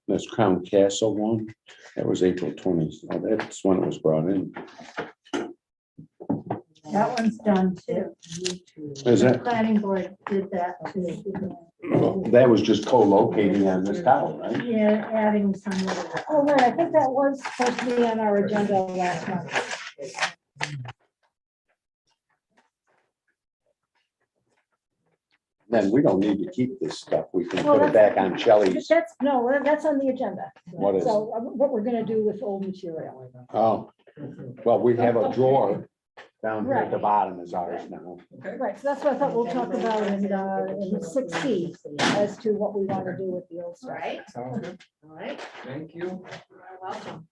That's Crown Castle one. That was April 20th. Oh, that's when it was brought in. That one's done too. Is The that? planning board did that too. Well, that was just co-locating on this tower, right? Yeah, adding some. Oh, right, I think that was supposed to be on our agenda last month. Then we don't need to keep this stuff. We can Well, put it back on Shelley's. That's on the agenda. What is it? So what we're gonna do with old material. Oh, well, we have a drawer down here at the Right. bottom is ours now. Right, so that's what I thought we'll talk about in 6C as to what we want to do with the old stuff. Right, Sounds good. all right, Thank you. you're welcome.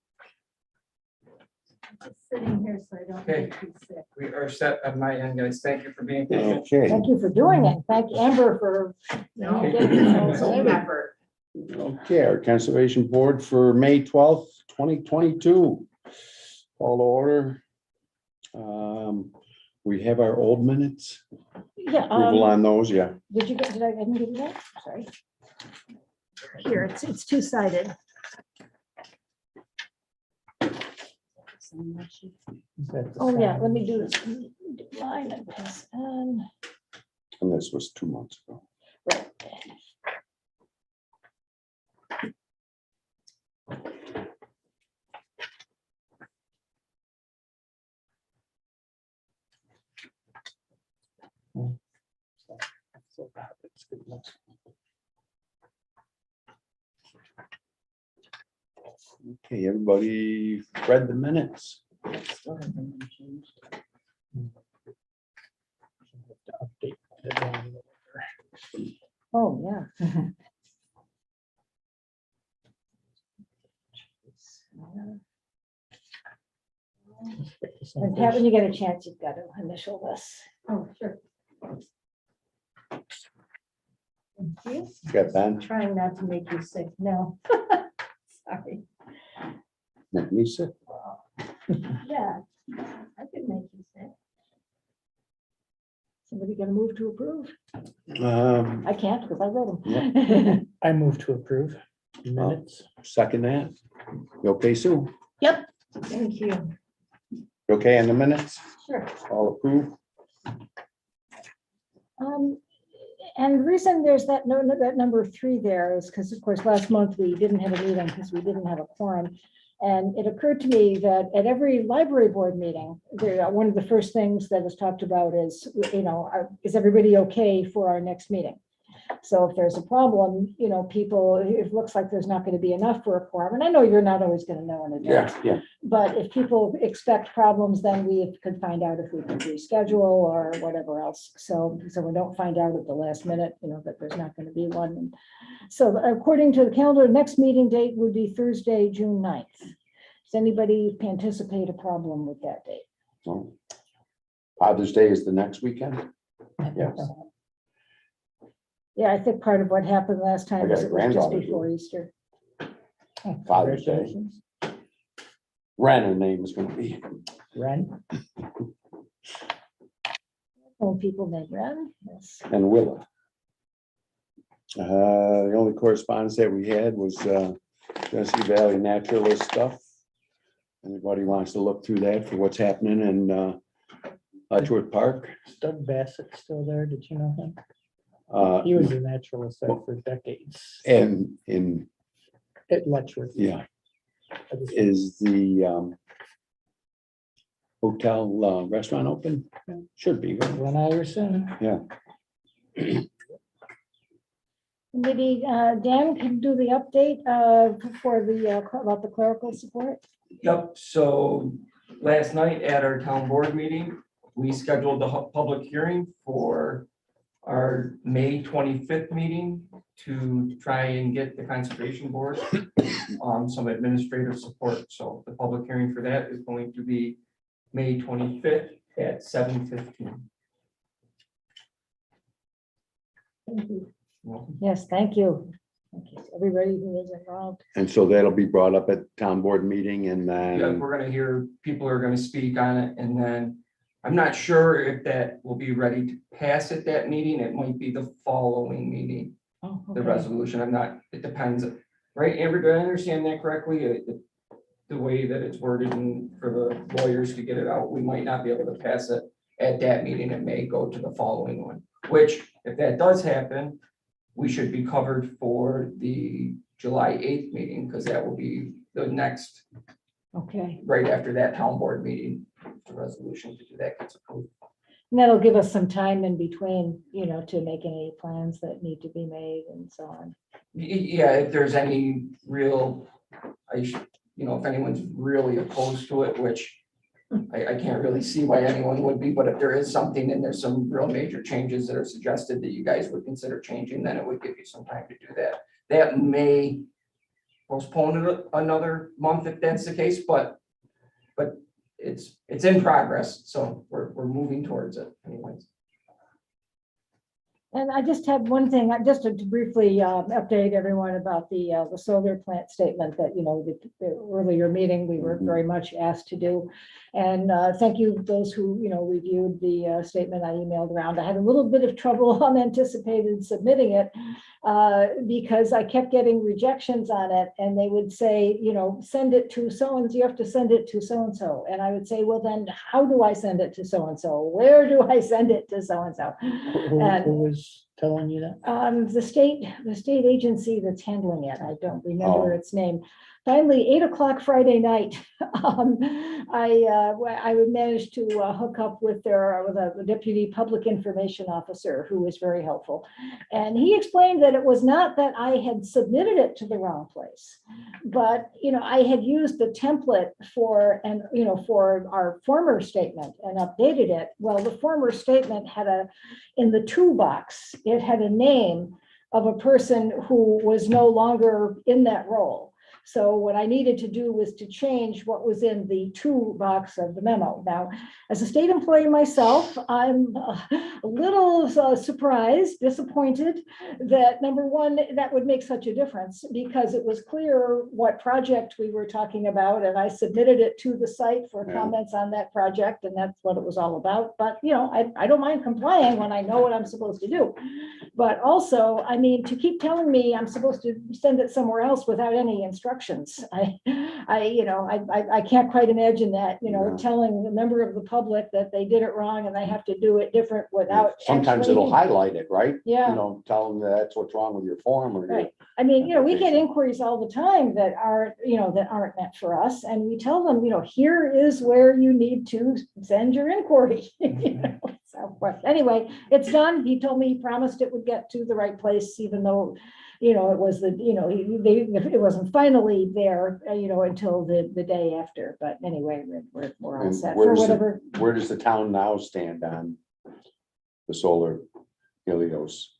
Just sitting here so I don't Okay. get too sick. We are set on my end, guys. Thank you for being patient. Okay, Thank you for doing it. Thank Amber for. No, getting this all team started. effort. okay, our Conservation Board for May 12th, 2022. Call to order. We have our old minutes. Yeah, Approval on those, yeah. did you get, I didn't give you that? Sorry. Here, it's two-sided. Oh, yeah, let me do this. Line and pass on. And this was 2 months ago. Right. Okay, everybody read the minutes? Oh, yeah. And Pat, when you get a chance, you've got to initial this. Oh, sure. Thank you. Got Ben? Trying not to make you sick, no. Sorry, Make me sick. yeah, I could make you sick. Somebody gonna move to approve? I can't because I read them. I move to approve minutes. Second that. You okay, Sue? Yep. Thank you. You okay on the minutes? Sure. All approved? And the reason there's that that number 3 there is because, of course, last month we didn't have a meeting because we didn't have a quorum. And it occurred to me that at every library board meeting, one of the first things that is talked about is, is everybody okay for our next meeting? So if there's a problem, people, it looks like there's not going to be enough for a quorum. And I know you're not always going to know in advance. Yeah. But if people expect problems, then we could find out if we can reschedule or whatever else. So we don't find out at the last minute, that there's not going to be one. So according to the calendar, next meeting date would be Thursday, June 9th. Does anybody anticipate a problem with that date? No. Father's Day is the next weekend? Yes. Yeah, I think part of what happened last time I was got a it was just granddaughter before too. Easter. Father's Day. Congratulations. Ren, her name is gonna be. Ren, Old people named Ren, yes. And Willa. The only correspondence that we had was Genesee Valley Naturalist stuff. Anybody wants to look through that for what's happening in Letchworth Park? is Doug Bassett still there? Did you know him? Uh, He was a naturalist there for decades And in, at Letchworth. yeah, is the hotel restaurant open? Should be, right? Glen Iverson. Yeah. Maybe Dan can do the update for the, about the clerical support. Yep, so last night at our town board meeting, we scheduled the public hearing for our May 25th meeting to try and get the conservation board some administrative support. So the public hearing for that is going to be May 25th at 7:15. Thank you. Yes, thank you. Thank you, everybody who is involved. And so that'll be brought up at town board meeting and Yeah, then, we're gonna hear, people are gonna speak on it, and then I'm not sure if that will be ready to pass at that meeting. It might be the following meeting, Oh, the okay. resolution. I'm not, it depends. Right, Amber, did I understand that correctly? The way that it's worded and for the lawyers to get it out, we might not be able to pass it at that meeting. It may go to the following one, which if that does happen, we should be covered for the July 8th meeting, because that will be the next, Okay, right after that town board meeting, the resolution to do that gets approved. and that'll give us some time in between, you know, to make any plans that need to be made and so on. Yeah, if there's any real, you know, if anyone's really opposed to it, which I can't really see why anyone would be, but if there is something and there's some real major changes that are suggested that you guys would consider changing, then it would give you some time to do that. That may postpone it another month if that's the case, but it's in progress, so we're moving towards it anyways. And I just had one thing, just to briefly update everyone about the solar plant statement that, you know, the earlier meeting, we were very much asked to do. And thank you, those who, you know, reviewed the statement I emailed around. I had a little bit of trouble unanticipated submitting it because I kept getting rejections on it, and they would say, you know, send it to so-and-so, you have to send it to so-and-so. And I would say, well, then how do I send it to so-and-so? Where do I send it to so-and-so? Who was telling you that? The state agency that's handling it, I don't remember Oh. its name. Finally, 8 o'clock Friday night, I would manage to hook up with a deputy public information officer who was very helpful. And he explained that it was not that I had submitted it to the wrong place, but, you know, I had used the template for our former statement and updated it. Well, the former statement had in the to box, it had a name of a person who was no longer in that role. So what I needed to do was to change what was in the to box of the memo. Now, as a state employee myself, I'm a little surprised, disappointed that, number one, that would make such a difference, because it was clear what project we were talking about, and I submitted it to the site for comments on that project, and that's what it was all about. But, you know, I don't mind complying when I know what I'm supposed to do. But also, I mean, to keep telling me I'm supposed to send it somewhere else without any instructions. I can't quite imagine that, you know, Yeah. telling a member of the public that they did it wrong and they have to do it different without. Sometimes actually- it'll highlight it, right? Yeah. You know, tell them that that's what's wrong with your form or your. Right. I mean, you know, we get application. inquiries all the time that aren't meant for us. And we tell them, you know, here is where you need to send your inquiry. You know, so, but anyway, it's done. He told me he promised it would get to the right place, even though, you know, it was it wasn't finally there, you know, until the day after. But anyway, we're all And set for where's the- whatever. Where does the town now stand on the solar Helios?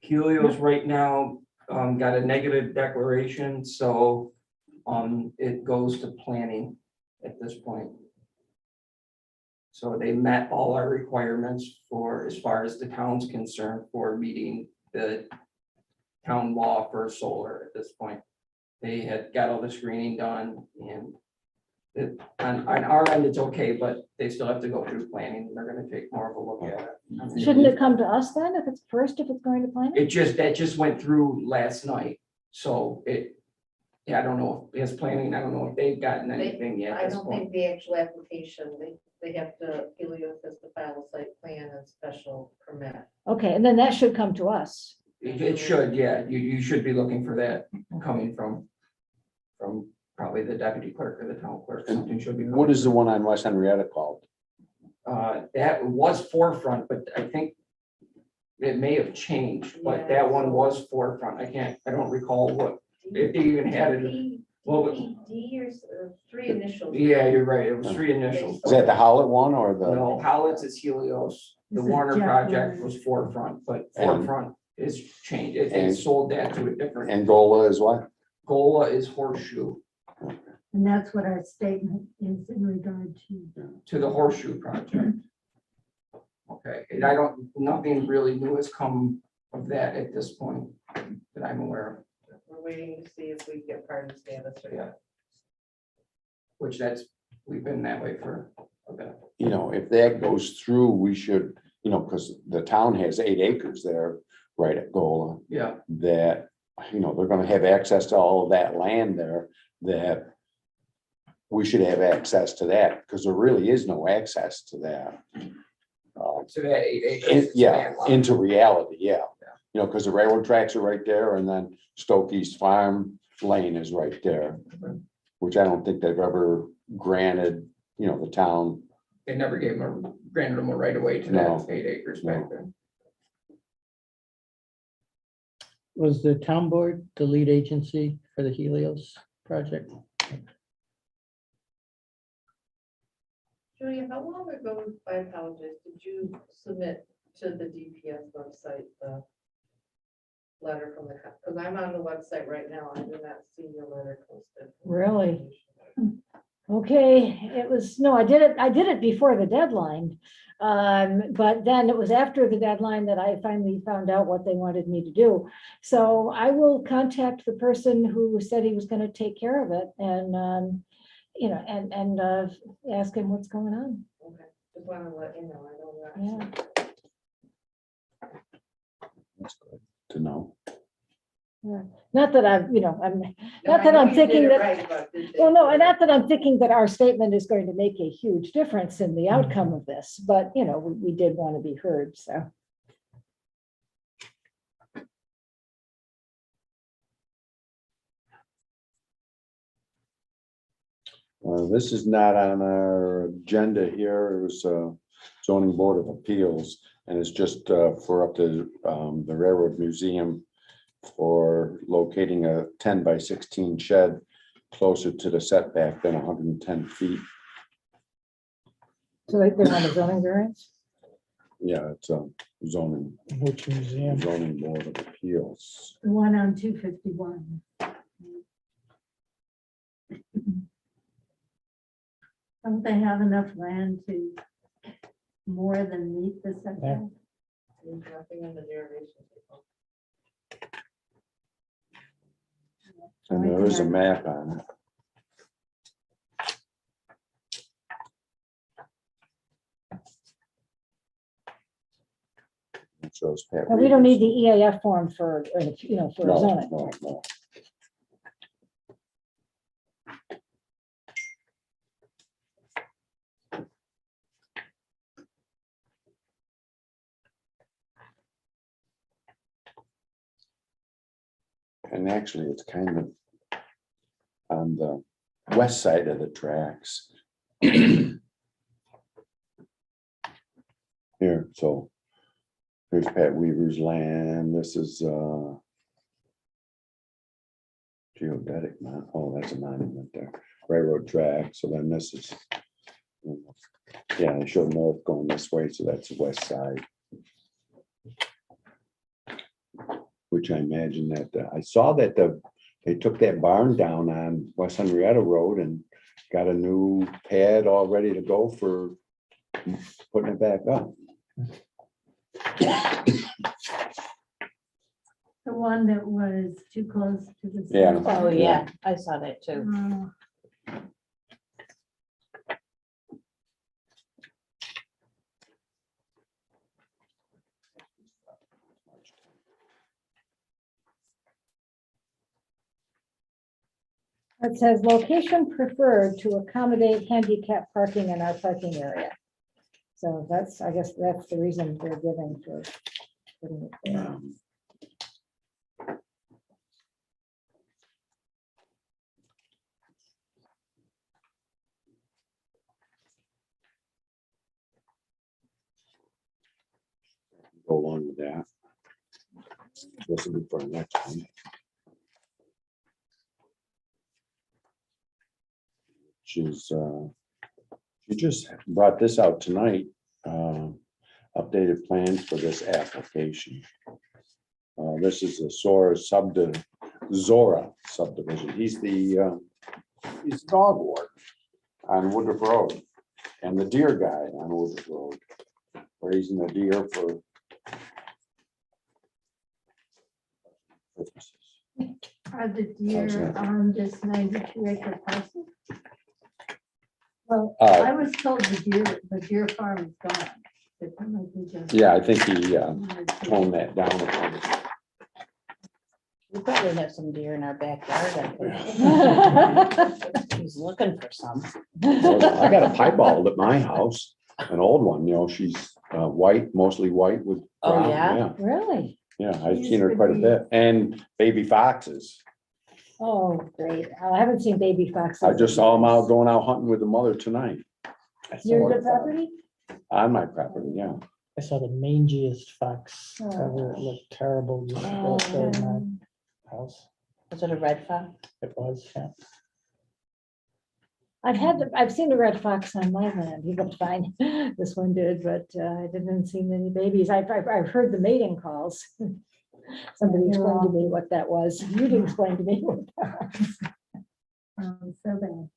Helios right now got a negative declaration, so it goes to planning at this point. So they met all our requirements for, as far as the town's concerned, for meeting the town law for solar at this point. They had got all the screening done, and on our end, it's okay, but they still have to go through planning. They're gonna take more of a look at it. Shouldn't it come to us then if it's going to plan? That just went through last night, so I don't know if it's planning, I don't know if they've gotten anything yet. at I this don't point. think the actual application, they have to, Helios has to file a site plan and special permit. Okay, and then that should come to us. It should, yeah, you should be looking for that coming from probably the deputy clerk or the town clerk, something should be. What coming. is the one on West Henrietta called? That was forefront, but I think it may have changed, but that one was forefront. I don't recall if they even had it. Well, D or three initials. Yeah, you're right. It was 3 initials. Is that the Howlett one or the? No, Howlett's is Helios. The This is Warner Jeff project Warner. was forefront, but And- forefront is changed. They and- sold that to a different. Angola is what? Gola is Horseshoe, And that's what our statement is in regard to the Horseshoe project. Okay, and nothing really new has come of that at this point that I'm aware of, We're waiting to see if we get party status or Yeah. not. which we've been that way for Okay. you know, if that goes through, we should, you know, because the town has 8 acres there right at Gola. Yeah, That, you know, they're gonna have access to all of that land there, that we should have access to that, because there really is no access to that. so that 8 acres. is Yeah, landlocked. into reality, yeah. Yeah. You know, because the railroad tracks are right there, and then Stokey's Farm Lane is right there, Okay. which I don't think they've ever granted, you know, the town. They never granted them a right of way to No. that 8 acres back No. there. Was the town board the lead agency for the Helios project? Julia, how long ago, I apologize, did you submit to the DPS website the letter from the, because I'm on the website right now, I do not see your letter posted. Really? Okay, it was, no, I did it before the deadline. But then it was after the deadline that I finally found out what they wanted me to do. So I will contact the person who said he was gonna take care of it and, you know, and ask him what's going on. Okay, just want to let you know, I know that. Yeah, That's good to know. not that I'm, you know, I'm, No, not I that know I'm you thinking did it that, right, but did they- well, no, and not that I'm thinking that our statement is going to make a huge difference in the outcome of this, but, you know, we did want to be heard, so. This is not on our agenda here. It was zoning board of appeals, and it's just for up to the Railroad Museum for locating a 10 by 16 shed closer to the setback than 110 feet. So they want a zoning variance? Yeah, it's a zoning Which museum? board of appeals. The one on 251. Don't they have enough land to more than meet the setback? There's nothing in the derivation. And there is a map on it. It shows Pat And we don't need Reeves. the EAF form for, you know, for No, zoning. no. And actually, it's kind of on the west side of the tracks. Here, so here's Pat Weaver's land. This is geodetic, oh, that's a monument there. Railroad track. So then this is, yeah, they show north going this way, so that's the west side. Which I imagine that, I saw that they took that barn down on West Henrietta Road and got a new pad all ready to go for putting it back up. The one that was too close to the. Yeah. setback. Oh, yeah, I saw that too. Oh, It says location preferred to accommodate handicap parking in our parking area. So that's, I guess that's the reason they're giving for putting it there. Go along with that. This will be for the next one. She's, she just brought this out tonight, updated plans for this application. This is the Zora subdivision. He's the dog ward on Woodruff Road and the deer guy on Woodruff Road, raising the deer for purposes. Are the deer on this 92 acre parcel? Well, Well, I was told the deer farm is gone. That might be just- Yeah, I think he toned that down a bit. We probably have some deer in our backyard. I think. He's looking for some. I got a piebald at my house, an old one, she's white, mostly white with Oh, brown. yeah? Really? Yeah, I've seen her quite a bit, and baby foxes. Oh, great. I haven't seen baby foxes. I just saw them out going out hunting with the mother tonight. Near the property? On my property, yeah. I saw the mangiest fox Oh. ever. It looked terrible. Just Oh, outside my house. Was it a red fox? It was, yeah. I've seen a red fox on my land. He looked fine. This one did, but I didn't see many babies. I've heard the mating calls. Somebody explained to me what that was. You'd explain to me what that was. So bad.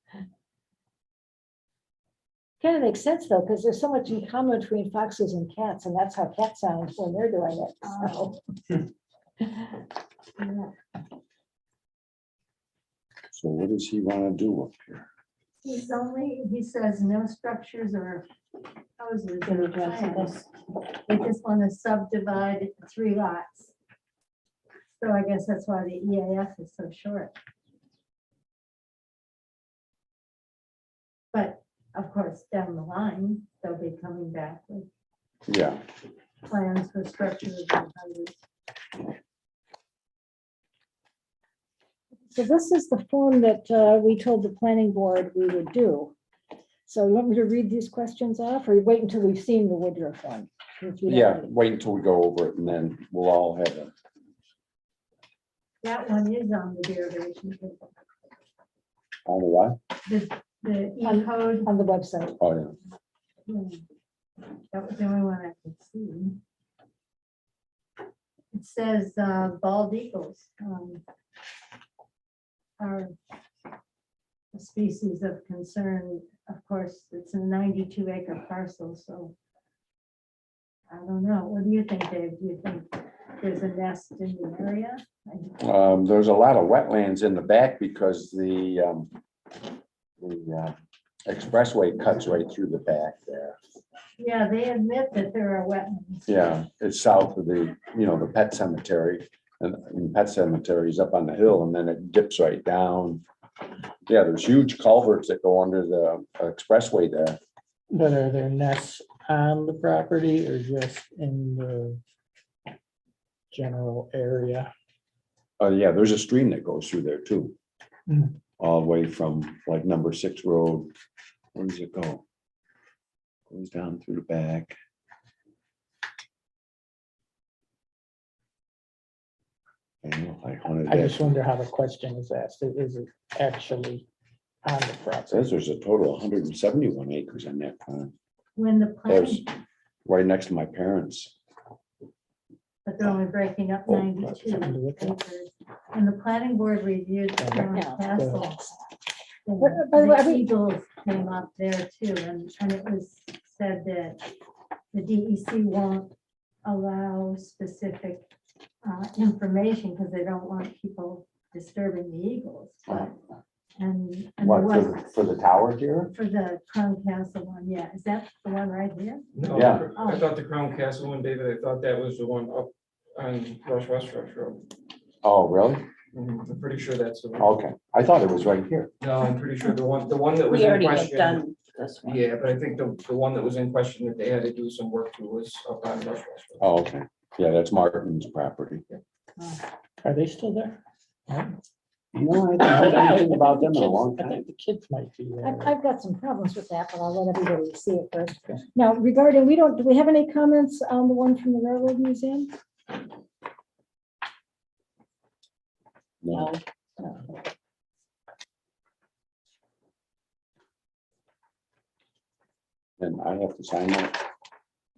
Kind of makes sense though, because there's so much in common between foxes and cats, and that's how cats sound when they're doing it. So. Yeah. So what does he want to do up here? He says no structures or houses Can or you draw some plans. They just want to subdivide it to 3 lots. So I guess that's why the EAF is so short. But of course, down the line, they'll be coming back with Yeah, plans for structures and houses. So this is the form that we told the planning board we would do. So you want me to read these questions off, or you wait until we've seen the Woodruff one? If you don't yeah, need it. wait until we go over it and then we'll all have a. That one is on the derivation table. On the what? The E code, On the website. Oh, yeah. that was the only one I could see. It says bald eagles are a species of concern. Of course, it's a 92-acre parcel, so I don't know. What do you think, Dave? Do you think there's a nest in the area? There's a lot of wetlands in the back because the expressway cuts right through the back there. Yeah, they admit that there are wetlands. Yeah, it's south of the pet cemetery. And pet cemetery is up on the hill and then it dips right down. Yeah, there's huge culverts that go under the expressway there. But are there nests on the property or just in the general area? Yeah, there's a stream that goes through there too. Mm. All the way from like number 6 road. Where does it go? Goes down through the back. I know, I hunted I that. just wonder how the question is asked. Is it actually on the It property? says there's a total of 171 acres on that farm. When the There's planning, right next to my parents. but they're only breaking up Oh, 92 something to look at. acres. And the planning board reviewed the Crown Yeah. Castle. By the way, The Eagles came up there too, and it was said that the DEC won't allow specific information because they don't want people disturbing the eagles. But- And there What, was for the tower here? for the Crown Castle one, yeah, is that the one right here? No, Yeah. I thought the Crown Castle one, David, I thought that was the one up on West Rush Road. Oh, really? I'm pretty sure that's the one. Okay, I thought it was right here. No, I'm pretty sure the one that was We in already had question. done this one. Yeah, but I think the one that was in question that they had to do some work to was up on Rush Road. Oh, okay. Yeah, that's Martin's property. Are they still there? No, I haven't heard anything about them in a Kids- long I time. think the kids might be I've, there. I've got some problems with that, but I'll let everybody see it first. Now regarding, do we have any comments on the one from the Railroad Museum? No. No. And I have to sign that?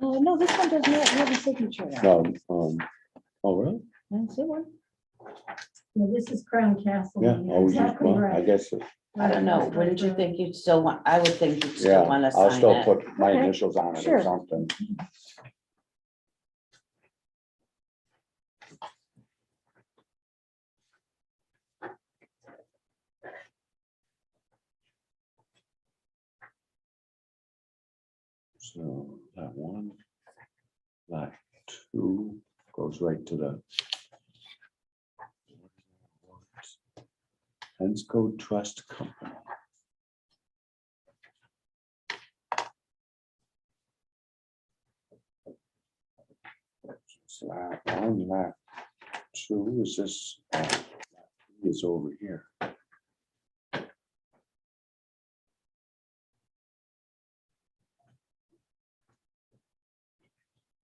No, this one does not have a signature. on it. No, oh, really? I don't see one. Yeah, this is Crown Castle. Yeah, one, oh, Exactly well, I right. guess, I don't know. Wouldn't you think you'd still want, I would think you'd still yeah, want to I'll sign still it. put my Okay, initials on it sure. or something. So that one, lot two goes right to the Pensco Trust Company. So lot one, lot two is this, is over here.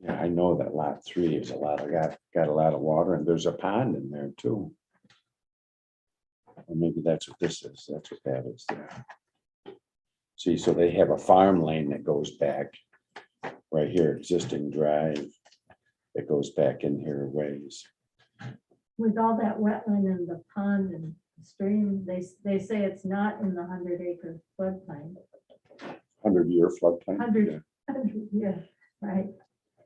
Yeah, I know that lot three is a lot, got a lot of water and there's a pond in there too. Or maybe that's what this is, that's what that is there. See, so they have a farm lane that goes back right here, existing drive that goes back in here a ways. With all that wetland and the pond and stream, they say it's not in the 100-acre floodplain. 100-year floodplain. 100. Yeah, right.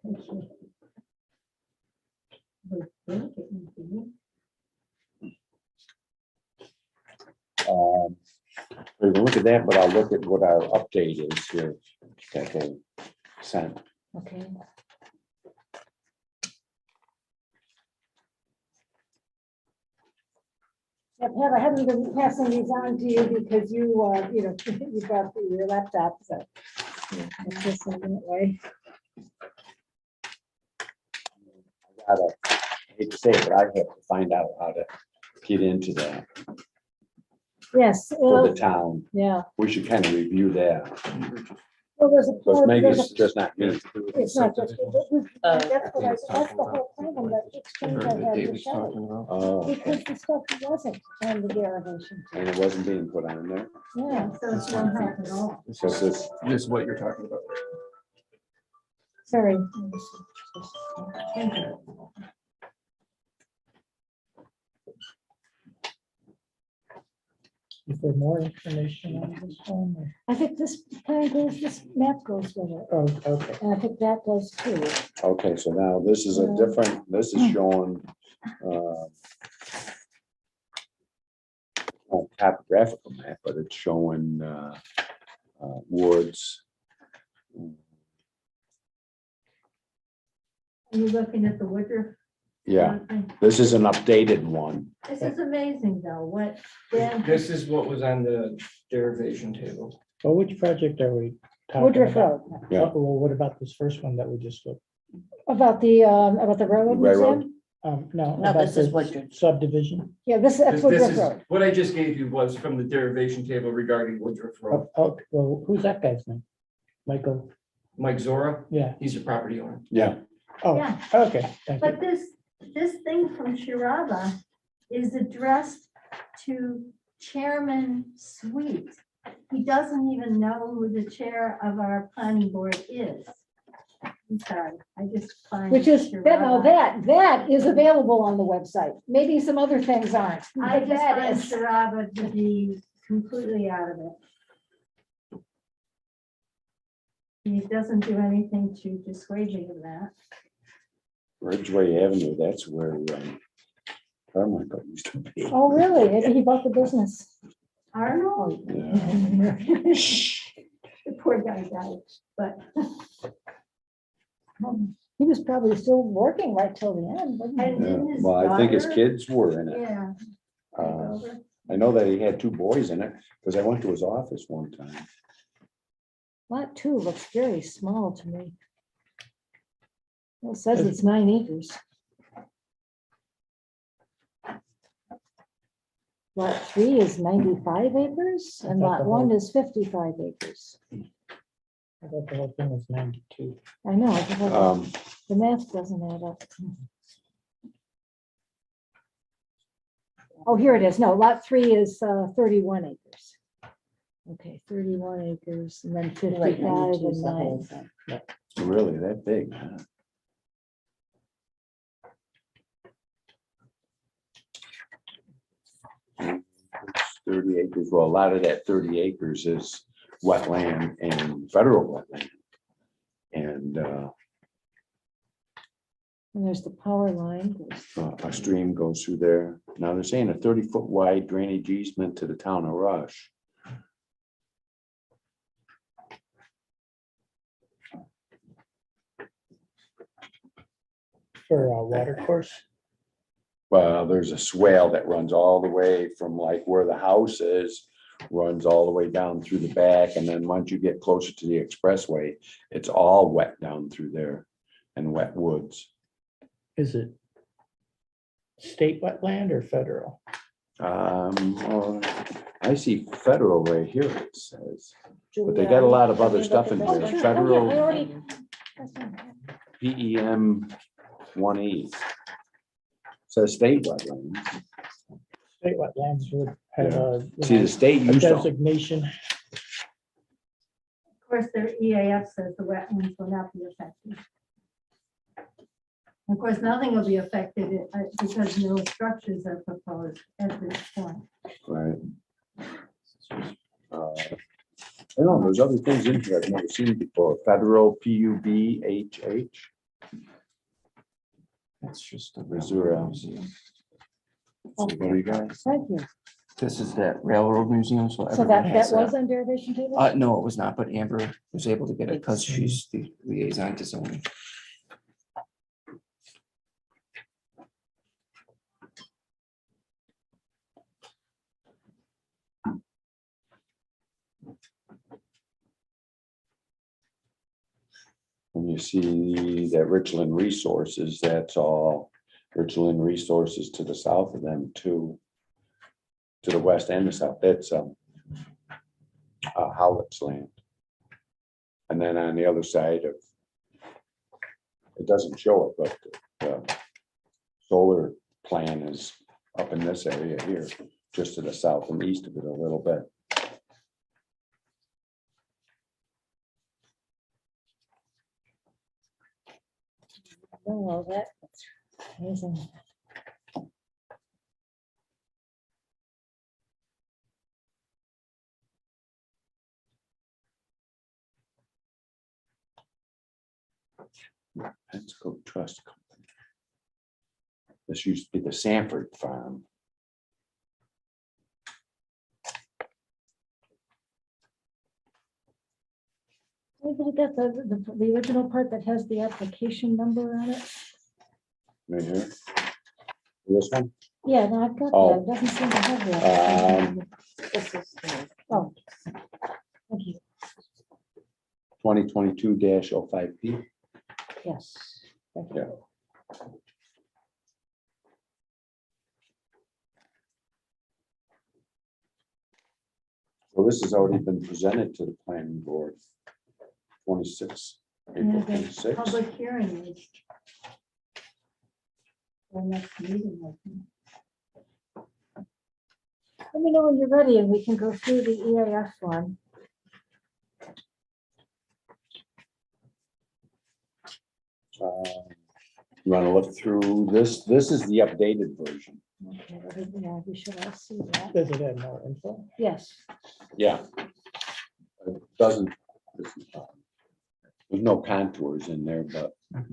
Thank you. Would think it would be. We can look at that, but I'll look at what our update is here that they sent. Okay. Yeah, Pat, I haven't been passing these on to you because you, you know, you got your laptop, so. It's just a minute way. I hate to say it, but I have to find out how to get into that Yes, for the town. yeah. We should kind of review that. Well, there's a. Because maybe there's it's just not me. It's not just, that's what that's the talking whole problem, that exchange I had with Shelley. Oh, Because the stuff wasn't on the derivation. and it wasn't being put on there. Yeah, So it's not help at all. So this, This is what you're talking about. sorry. Is there more information on this one? or- I think this plan goes, this map goes with it, Oh, okay. and I think that does too. okay, so now this is a different, this is showing topographical map, but it's showing woods. Are you looking at the Woodruff? Yeah, this is an updated one. This is amazing though, what Dan, This is what was on the derivation table. Well, which project are we talking Woodruff about? Road, Yeah. Oh, well, what about this first one that we just looked? about the railroad Railroad. museum? No. No, about this is the Woodruff. Subdivision. Yeah, that's This Woodruff is, Road. what I just gave you was from the derivation table regarding Woodruff Road. Oh, well, who's that guy's name? Michael, Mike Zora, yeah. he's a property owner. Yeah, Oh, Yeah. okay, thank you. but this thing from Shiraba is addressed to Chairman Sweet. He doesn't even know who the chair of our planning board is. I'm sorry, I just find. Which is, that, now Shiraba- that is available on the website. Maybe some other things aren't. I but just that find is- Shiraba to be completely out of it. He doesn't do anything to dissuade me of that. Ridgeway Avenue, that's where Carmichael used to be. Oh, really? Maybe he bought the business. Arnold, Yeah. the poor guy died, but He was probably still working right till the end, wasn't he? And Yeah. didn't his Well, I think his daughter- kids were in it. yeah. take Uh, over. I know that he had two boys in it because I went to his office one time. Lot 2 looks very small to me. Well, it says it's 9 acres. Lot 3 is 95 acres and I thought lot the 1 whole- is 55 acres. I thought the whole thing was 92. I know, but Um, the math doesn't add up. Oh, here it is. No, lot 3 is 31 acres. Okay, 31 acres and then Right, 55 92 is and the whole 9. thing. really that big, huh? It's 30 acres. Well, a lot of that 30 acres is wetland and federal wetland. And And there's the power line. a stream goes through there. Now they're saying a 30-foot wide drainage easement to the town of Rush. For a water course? Well, there's a swale that runs all the way from like where the house is, runs all the way down through the back, and then once you get closer to the expressway, it's all wet down through there and wet woods. Is it state wetland or federal? Well, I see federal right here, it says, but they got a lot of other stuff in Oh, there. sure. Oh, yeah, I Federal already- PEM 1E. Says state wetlands. State wetlands would have See, the state a used to, designation. Of course, their EAF says the wetlands will not be affected. Of course, nothing will be affected because no structures are proposed at this point. right. I know, there's other things in here I've never seen before. Federal PUBHH. That's just a Missouri. railroad museum. What do you got? Thank you. This is that railroad museum, so So everyone that has was that. on derivation table? No, it was not, but Amber was able to get it because she's the liaison to zoning. When you see that Richland Resources, that's all Richland Resources to the south of them too. To the west and the south, that's Howlett's land. And then on the other side of, it doesn't show it, but the solar plan is up in this area here, just to the south and east of it a little bit. Oh, well, that's amazing. Pensacola Trust Company. This used to be the Sanford Farm. Anybody got the original part that has the application number on it? Right here. This one? Yeah, no, I've got Oh. that. It doesn't seem to have that. This is, Oh. Thank you. 2022-05P. Yes. Thank Yeah. you. So this has already been presented to the planning board. 26, April And the 26. public hearing is the next meeting, I think. Let me know when you're ready and we can go through the EAF form. You want to look through this? This is the updated version. Okay, yeah, we should all see that. Does it have more info? Yes. Yeah. It doesn't. There's no contours in there, but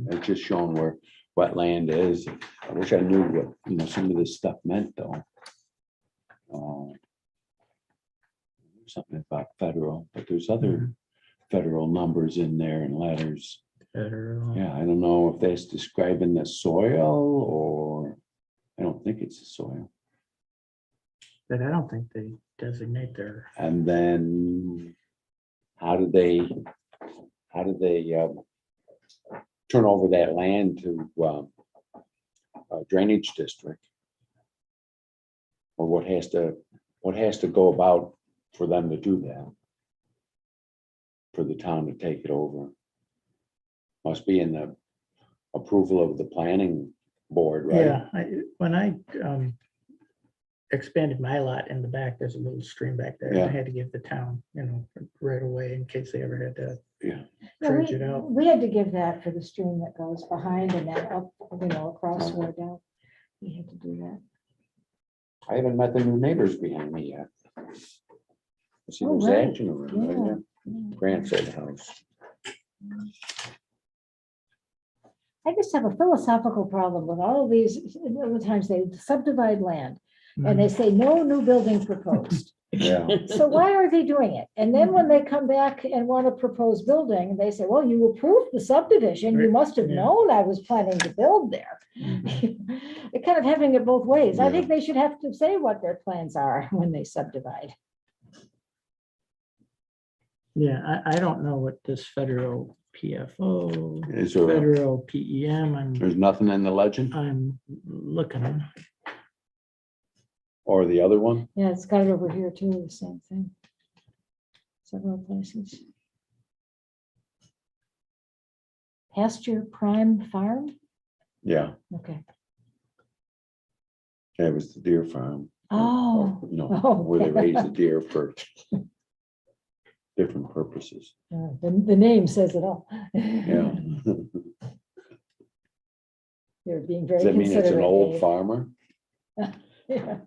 it's just showing where wetland is. I wish I knew what, some of this stuff meant though. Something about federal, but there's other federal numbers in there and letters. Federal. Yeah, I don't know if that's describing the soil or, I don't think it's the soil. But I don't think they designate their, And then how do they turn over that land to a drainage district? Or what has to go about for them to do that? For the town to take it over? Must be in the approval of the planning board, right? yeah, when I expanded my lot in the back, there's a little stream back there. and I Yeah. had to give the town, right away in case they ever had to Yeah. Yeah, dredge it out. we had to give that for the stream that goes behind and then up, across or down. We had to do that. I haven't met the new neighbors behind me yet. I see Oh, there's right. action around there. Yeah. Grant's old house. I just have a philosophical problem with all of these, other times they subdivide land and they say no new building proposed. Yeah. So why are they doing it? And then when they come back and want to propose building, they say, well, you approved the subdivision. You must have Yeah. known I was planning to build there. They're kind of having it both ways. I think they should have to say what their plans are when they subdivide. Yeah, I don't know what this federal PFO, Is there, federal PEM, there's nothing in the legend I'm looking. or the other one? Yeah, it's got it over here too, the same thing. Several places. Pasture Prime Farm? Yeah, Okay. it was the deer farm. Oh. You know, Oh, where they okay. raise the deer for different purposes. The name says it all. Yeah. They're being very Does that mean it's an considerate. old Dave. farmer? Yeah.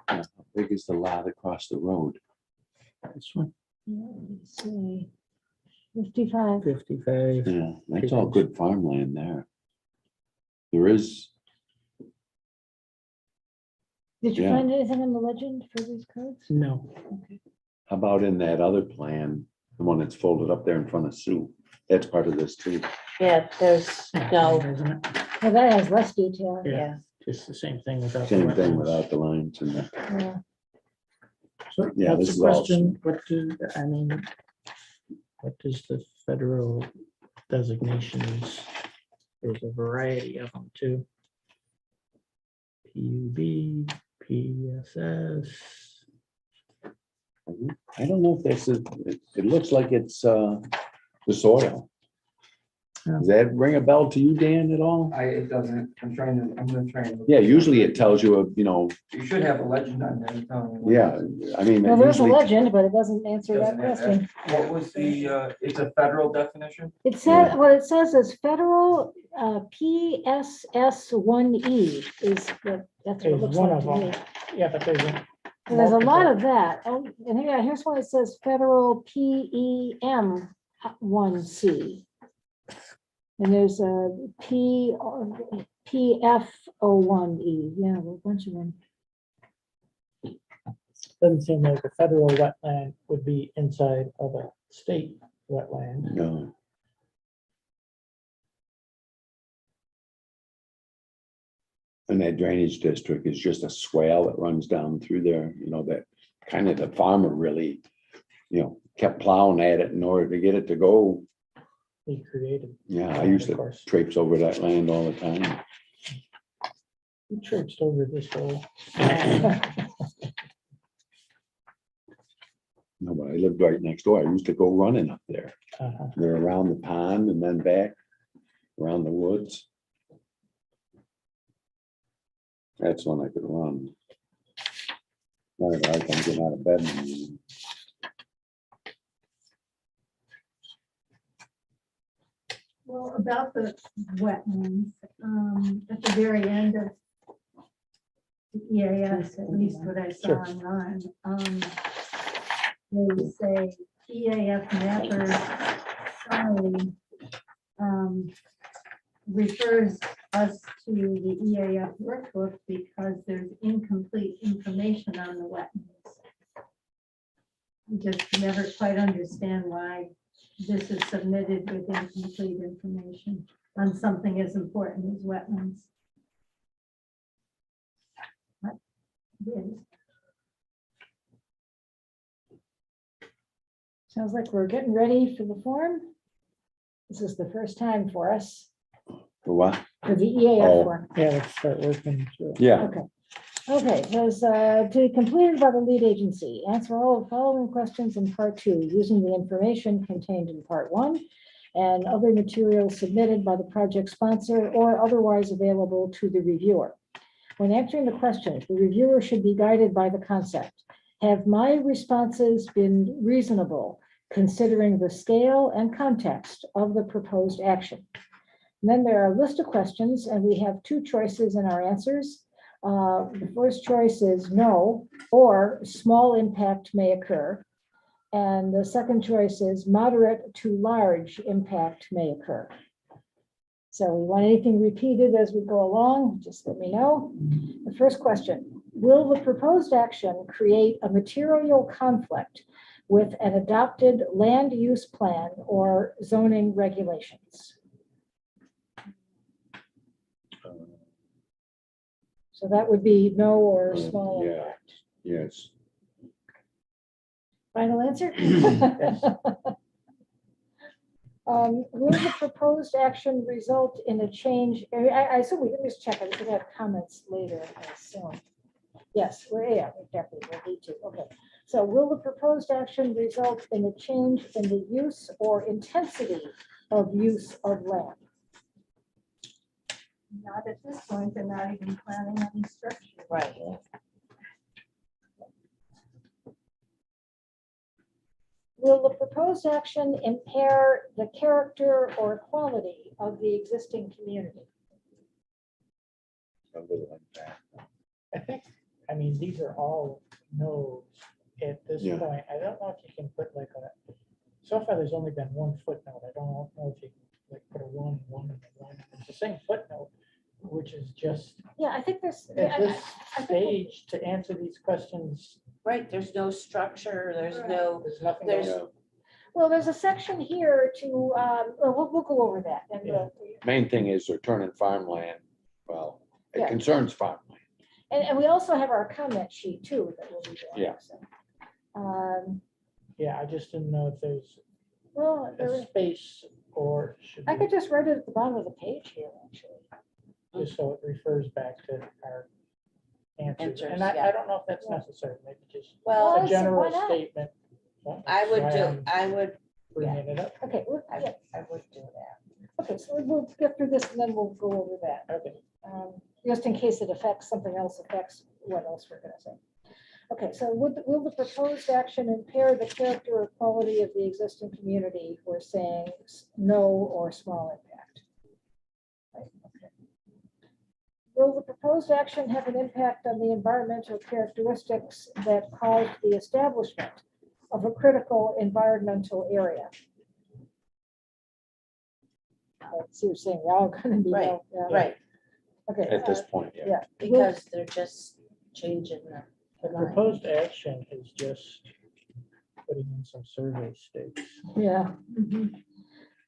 How big is the lot across the road? This one, Let's see. 55. 55. Yeah, that's all good farmland there. There is, Did you Yeah. find anything in the legend for these codes? No, how about in that other plan, the one that's folded up there in front of Sue? That's part of this too. Yeah, there's no, isn't it? Well, that has less detail. Yeah. yeah. Just the same thing without. the Same thing wetlands. without the lines and the, Yeah. So Yeah, that's this the is all- question, what do, I mean, what does the federal designations? There's a variety of them too. PUB, PSS. I don't know if that's, it looks like it's the soil. Yeah. Does that ring a bell to you, Dan, at all? It doesn't, I'm gonna try and. Yeah, usually it tells you, You should have a legend on there. telling you what- yeah, I mean. Well, there's a usually- legend, but it doesn't answer that Doesn't have question. What was the, it's a federal definition? It says, what it says is federal PSS 1E is, that's what it There's looks one like of to me. them. Yeah, but there's a. And there's a lot multiple. of that. Oh, and here, here's one that says federal PEM 1C. And there's a PF01E. Yeah, a bunch of them. Doesn't seem like a federal wetland would be inside of a state wetland. No. And that drainage district is just a swale that runs down through there, you know, that kind of the farmer really, you know, kept plowing at it in order to get it to go. Be created. Yeah, I used Of to course. traipse over that land all the time. We traipsed over this whole. No, but I lived right next door. I used to go running up there. They're around the pond and then back around the woods. That's when I could run. I can't get out of bed. in the morning. Well, about the wetlands, at the very end of the EAS, at least what I saw Sure. online, they say EAF mapper summary refers us to the EAF workbook because there's incomplete information on the wetlands. We just never quite understand why this is submitted with incomplete information on something as important as wetlands. But it is. Sounds like we're getting ready for the form. This is the first time for us, For what? for the EAF Oh. form. Yeah, let's start working. through it. Yeah, Okay. Okay, there's to be completed by the lead agency. Answer all of the following questions in part 2, using the information contained in part 1. and other materials submitted by the project sponsor or otherwise available to the reviewer. When answering the questions, the reviewer should be guided by the concept. Have my responses been reasonable, considering the scale and context of the proposed action? And then there are a list of questions, and we have two choices in our answers. The first choice is no, or small impact may occur. And the second choice is moderate to large impact may occur. So we want anything repeated as we go along, just let me know. The first question, will the proposed action create a material conflict with an adopted land use plan or zoning regulations? So that would be no or small Yeah. impact. Yes. Final answer? Will the proposed action result in a change? I assume let me just check. I should have comments later, I assume. Yes, yeah, definitely, we'll need to. Okay. So will the proposed action result in a change in the use or intensity of use of land? Not at this point, they're not even planning any structure. Right. Will the proposed action impair the character or quality of the existing community? A little impact. I think, I mean, these are all no's at this Yeah. point. I don't know if you can put like so far there's only been one footnote. I don't know if you can like put a one, and a one. It's the same footnote, which is just Yeah, I think there's. at this I think stage to answer these questions. Right, there's no structure, there's no, There's nothing. There's- else. Well, there's a section here to, we'll go over that. And Main thing is they're turning farmland. Well, it Yeah. concerns farmland. and we also have our comment sheet too that we'll be doing. Yeah. So, Yeah, I just didn't know if there's Well, a space or should I we, could just write it at the bottom of the page here, actually. just so it refers back to our answers. Answers, And I yeah. don't know if that's necessary, maybe just well, Well, a general why not? statement. Well, I would that's do, why I'm I would, Bringing it up. Okay, yeah, I would do that. okay, so we'll get through this and then we'll go over that. Okay. Just in case it affects, something else affects what else we're gonna say. Okay, so will the proposed action impair the character or quality of the existing community? We're saying no or small impact. Right, okay. Will the proposed action have an impact on the environmental characteristics that caused the establishment of a critical environmental area? I see what you're saying, they're all gonna be Right, no, yeah. Right, Okay. At this point, yeah. Yeah. because they're just changing the The line. proposed action is just putting in some survey stakes. Yeah. Mhm.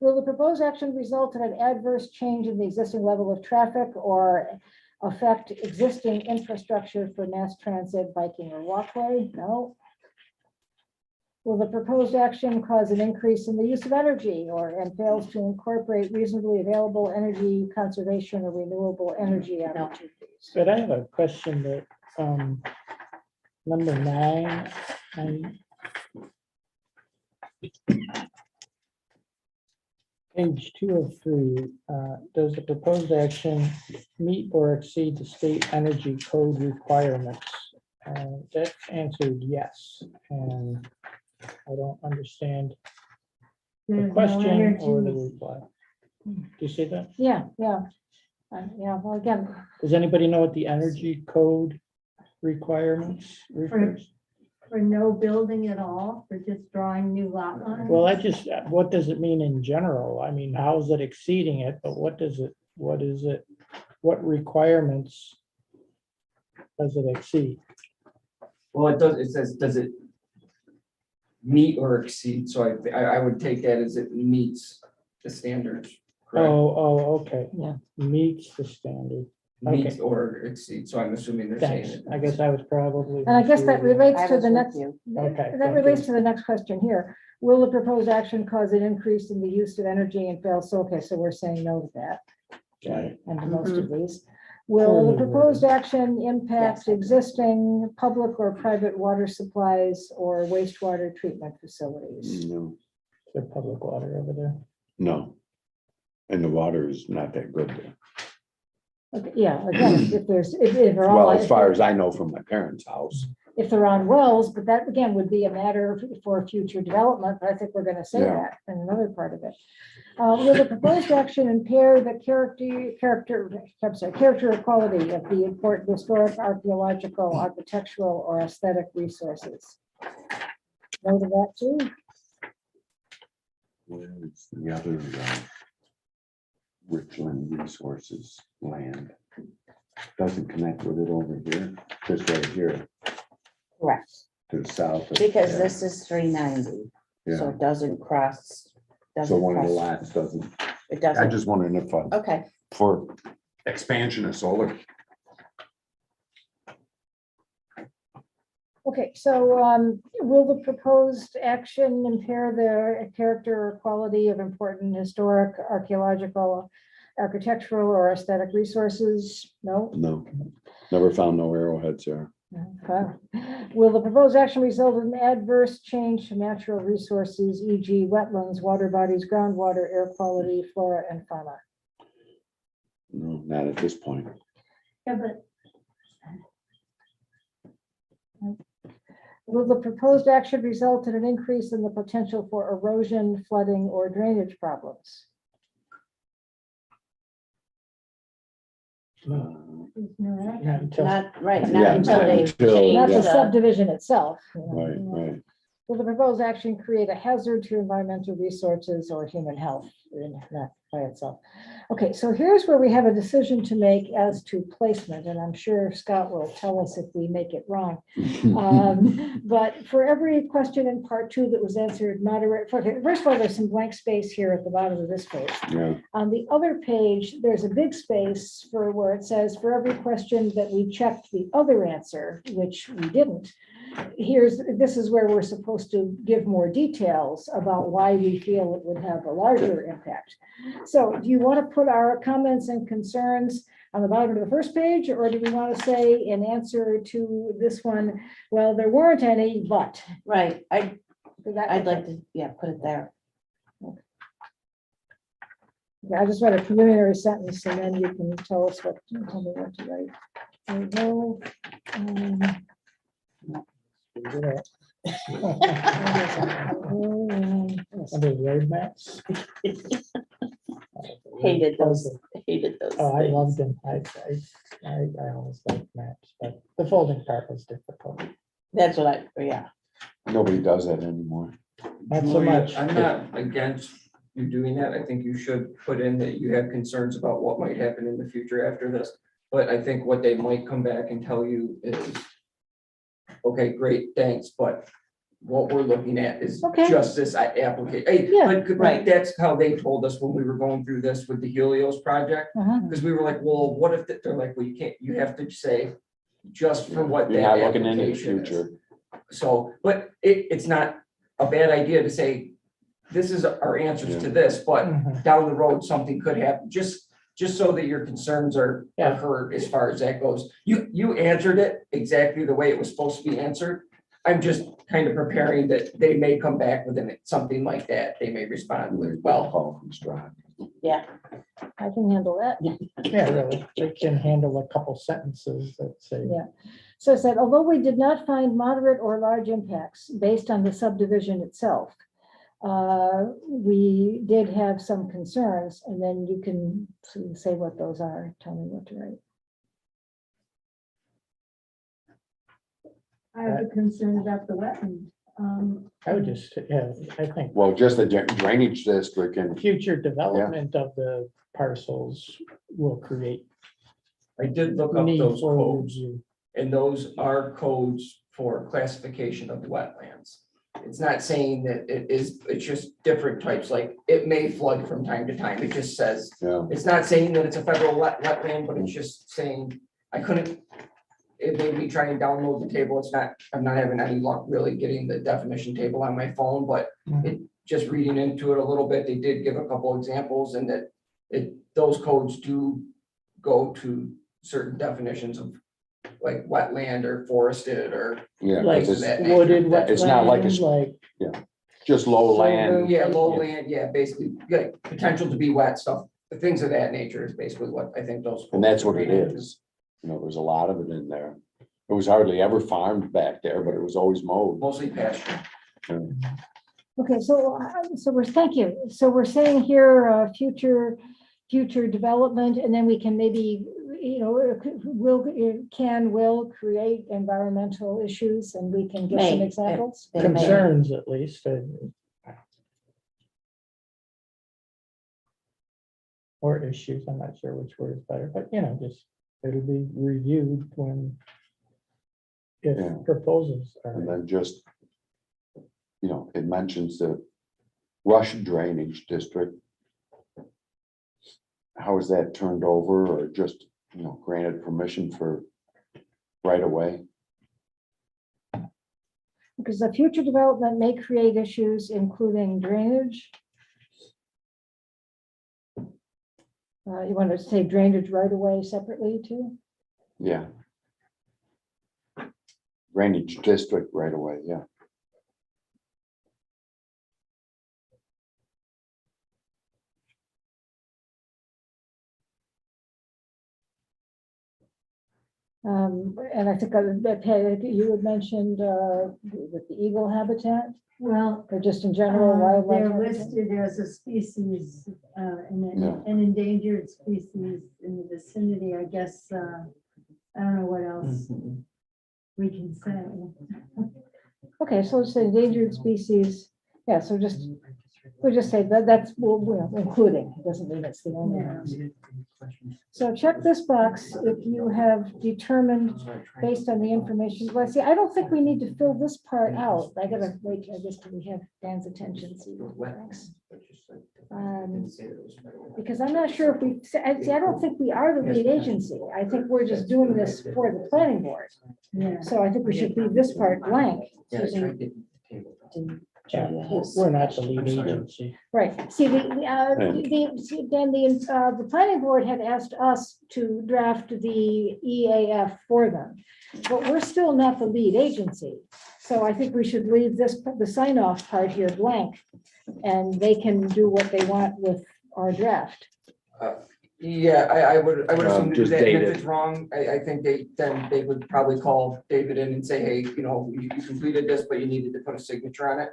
Will the proposed action result in an adverse change in the existing level of traffic or affect existing infrastructure for mass transit, biking, or walkway? No. Will the proposed action cause an increase in the use of energy and fails to incorporate reasonably available energy conservation or renewable energy opportunities? But I have a question that, number 9, page 2 of 3, does the proposed action meet or exceed the state energy code requirements? That answered yes, and I don't understand the There's no question or the energy. reply. Do you see that? Yeah, yeah. Yeah, well, again, Does anybody know what the energy code requirements refers? For no building at all, for just drawing new lot lines? Well, what does it mean in general? I mean, how is it exceeding it, but what is it, what requirements does it exceed? Well, it says, does it meet or exceed? So I would take that as it meets the standards. Correct? Oh, okay. Yeah. Meets the standard. Meets okay. or exceeds. So I'm assuming they're saying Thanks. it. I guess I was probably. and I guess that misreading. relates I to was the with next, you. Okay, that thank relates you. to the next question here. Will the proposed action cause an increase in the use of energy and fails? So, okay, so we're saying no to that. Okay. And to most of these. Will the Poorly proposed worded. action impact Yes. existing public or private water supplies or wastewater treatment facilities? No. The public water over there. No. And the water is not that good there. Okay, yeah, again, if there's, if they're all. Well, as far as I know from my parents' house. If they're on wells, but that again would be a matter for future development, but I think we're gonna say Yeah. that in another part of it. Will the proposed action impair the character or quality of the important historic, archaeological, architectural, or aesthetic resources? Know to that too? Where's the other Richland Resources land? Doesn't connect with it over here, just right here Correct, to the south. of- because yeah, this is 390, so Yeah, it doesn't cross. so one of the cross- lots doesn't, It I doesn't, just wondering if okay. for expansion of solar. Okay, so will the proposed action impair the character or quality of important historic, archaeological, architectural, or aesthetic resources? No? No, never found no arrowheads there. Okay. Will the proposed action result in adverse change to natural resources, e.g. wetlands, water bodies, groundwater, air quality, flora, and fauna? No, not at this point. Yeah, but Will the proposed action result in an increase in the potential for erosion, flooding, or drainage problems? there's no action. Not until- Not, right, Yeah, not until not they until- change Not the Yeah. subdivision itself. you know. Right, right. Will the proposed action create a hazard to environmental resources or human health? Not by itself. Okay, so here's where we have a decision to make as to placement, and I'm sure Scott will tell us if we make it wrong. But for every question in part 2 that was answered, moderate, okay, first of all, there's some blank space here at the bottom of this page. Yeah, On the other page, there's a big space for where it says, for every question that we checked the other answer, which we didn't. This is where we're supposed to give more details about why we feel it would have a larger impact. So do you want to put our comments and concerns on the bottom of the first page, or do we want to say in answer to this one, well, there weren't any, but? Right, That- I'd like to, yeah, put it there. Yeah, I just read a preliminary sentence and then you can tell us what, tell me what to write. There we go. Under road maps. Hated those, hated those. Oh, I things. loved them. I always liked maps, but the folding part was difficult. That's what yeah, nobody does that anymore. Not so Julia, much. I'm not against you doing that. I think you should put in that you have concerns about what might happen in the future after this. But I think what they might come back and tell you is, okay, great, thanks, but what we're looking at is Okay. just this application. Yeah. Right. That's how they told us when we were going through this with the Helios project. Uh-huh. Because we were like, well, what if, they're like, well, you can't, you have to say just for what You're that not looking into the application is. future. So, but it's not a bad idea to say, this is our answers to Yeah. this, but Mhm. down the road, something could happen, just so that your concerns are Yeah. heard as far as that goes. You answered it exactly the way it was supposed to be answered. I'm just kind of preparing that they may come back with something like that. They may respond with, well, Call from Strahd. I can handle that. Yeah, really. They can handle a couple sentences that say. Yeah. So it said, although we did not find moderate or large impacts based on the subdivision itself, we did have some concerns, and then you can say what those are. Tell me what to write. I have a concern about the wetland. I would just, yeah, I think Well, just the drainage district and future development of the parcels will create I did look up need those for codes, review. and those are codes for classification of wetlands. It's not saying that it's just different types, like it may flood from time to time. It just says, yeah, it's not saying that it's a federal wetland, but it's just saying, it made me try and download the table. I'm not having any luck really getting the definition table on my phone, but just reading into it a little bit, they did give a couple examples, and that those codes do go to certain definitions of like wetland or forested or yeah. 'cause Like it's that wooded nature. It's not like a wetland, like, just low land. Yeah, low land, yeah, basically, yeah, potential to be wet stuff, things of that nature is basically what I think those. And that's what it is. You know, there's a lot of it in there. It was hardly ever farmed back there, but it was always mowed. Mostly pasture. Okay, so, thank you. So we're saying here, future development, and then we can maybe, will create environmental issues, and we can give some May. examples. They may. Concerns at least. Or issues, I'm not sure which word is better, but just, it'll be reviewed when Yeah. if proposals And are. then just, it mentions the rush drainage district. How is that turned over or just, granted permission for right away? Because the future development may create issues including drainage. You want to say drainage right away separately too? Yeah. Drainage district right away, yeah. And I think that you had mentioned with the eagle habitat, Well, or just in general wildlife. they're habitat? listed as a species, Yeah. an endangered species in the vicinity, I guess. I don't know what else we can say. Okay, so it's endangered species. Yeah, so we'll just say that's, including, it doesn't mean it's the only Yeah. one. So check this box if you have determined based on the information. Well, see, I don't think we need to fill this part out. I gotta wait, I guess, till we have Dan's attention. See, thanks. Because I'm not sure if we, I don't think we are the lead agency. I think we're just doing this for the planning board. Yeah. So I think we should leave this part blank. Yeah, I tried getting the table down. Yeah, we're not the lead agency. Right, see, then the planning board had asked us to draft the EAF for them, but we're still not the lead agency. So I think we should leave the sign off part here blank, and they can do what they want with our draft. Yeah, I would assume to do Just that, and date if it. it's wrong, I think they would probably call David in and say, hey, you completed this, but you needed to put a signature on it.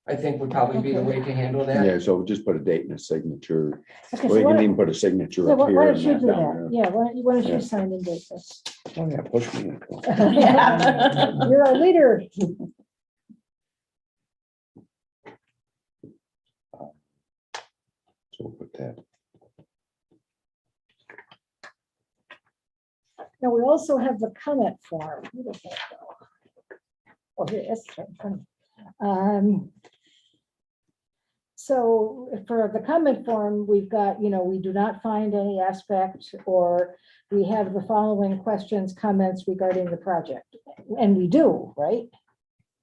I think would probably be the way to handle that. Yeah, so just put a date and a signature. Okay, Or so you why can don't even put a signature so up why here don't and you that do down that? there. Yeah, why don't Yeah. you sign and date this? Oh, yeah, push me. You're our leader. So we'll put that. Now, we also have the comment form. Where does that go? Oh, here, it's right in front of me. So for the comment form, we've got, we do not find any aspect, or we have the following questions, comments regarding the project. And we do, right?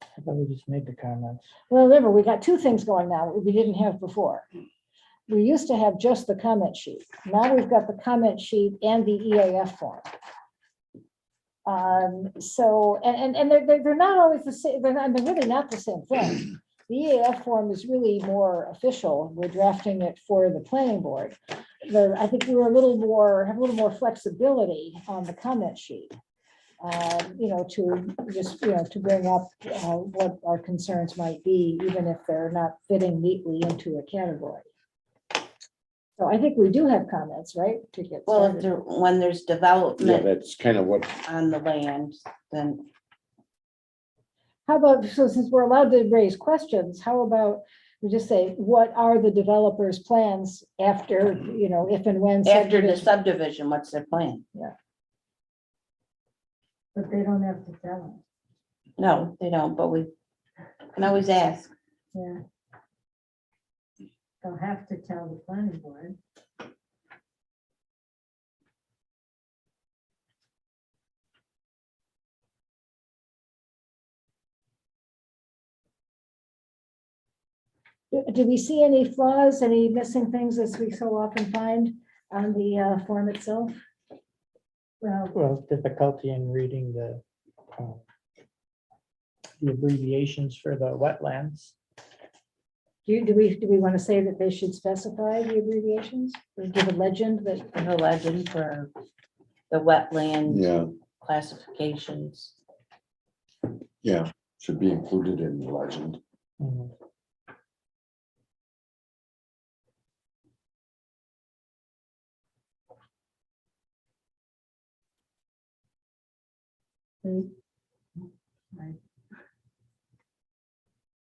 I thought we just made the comments. Well, remember, we got two things going now that we didn't have before. We used to have just the comment sheet. Now we've got the comment sheet and the EAF form. So, and they're not always the same, they're really not the same thing. The EAF form is really more official. We're drafting it for the planning board. I think we're have a little more flexibility on the comment sheet. To just, to bring up what our concerns might be, even if they're not fitting neatly into a category. So I think we do have comments, right? To get Well, if started. there, when there's Yeah, development that's kind of what, on the land, then How about, so since we're allowed to raise questions, how about we just say, what are the developer's plans after, if and when? after the subdivision- subdivision, what's their plan? But they don't have to tell us. No, they don't, but we can always ask. Yeah. They'll have to tell the planning board. Do we see any flaws, any missing things as we so often find on the form itself? Well, difficulty in reading the abbreviations for the wetlands. do we want to say that they should specify the abbreviations or give a legend that? And the legend for the wetland Yeah, classifications. yeah, should be included in the legend. Mhm.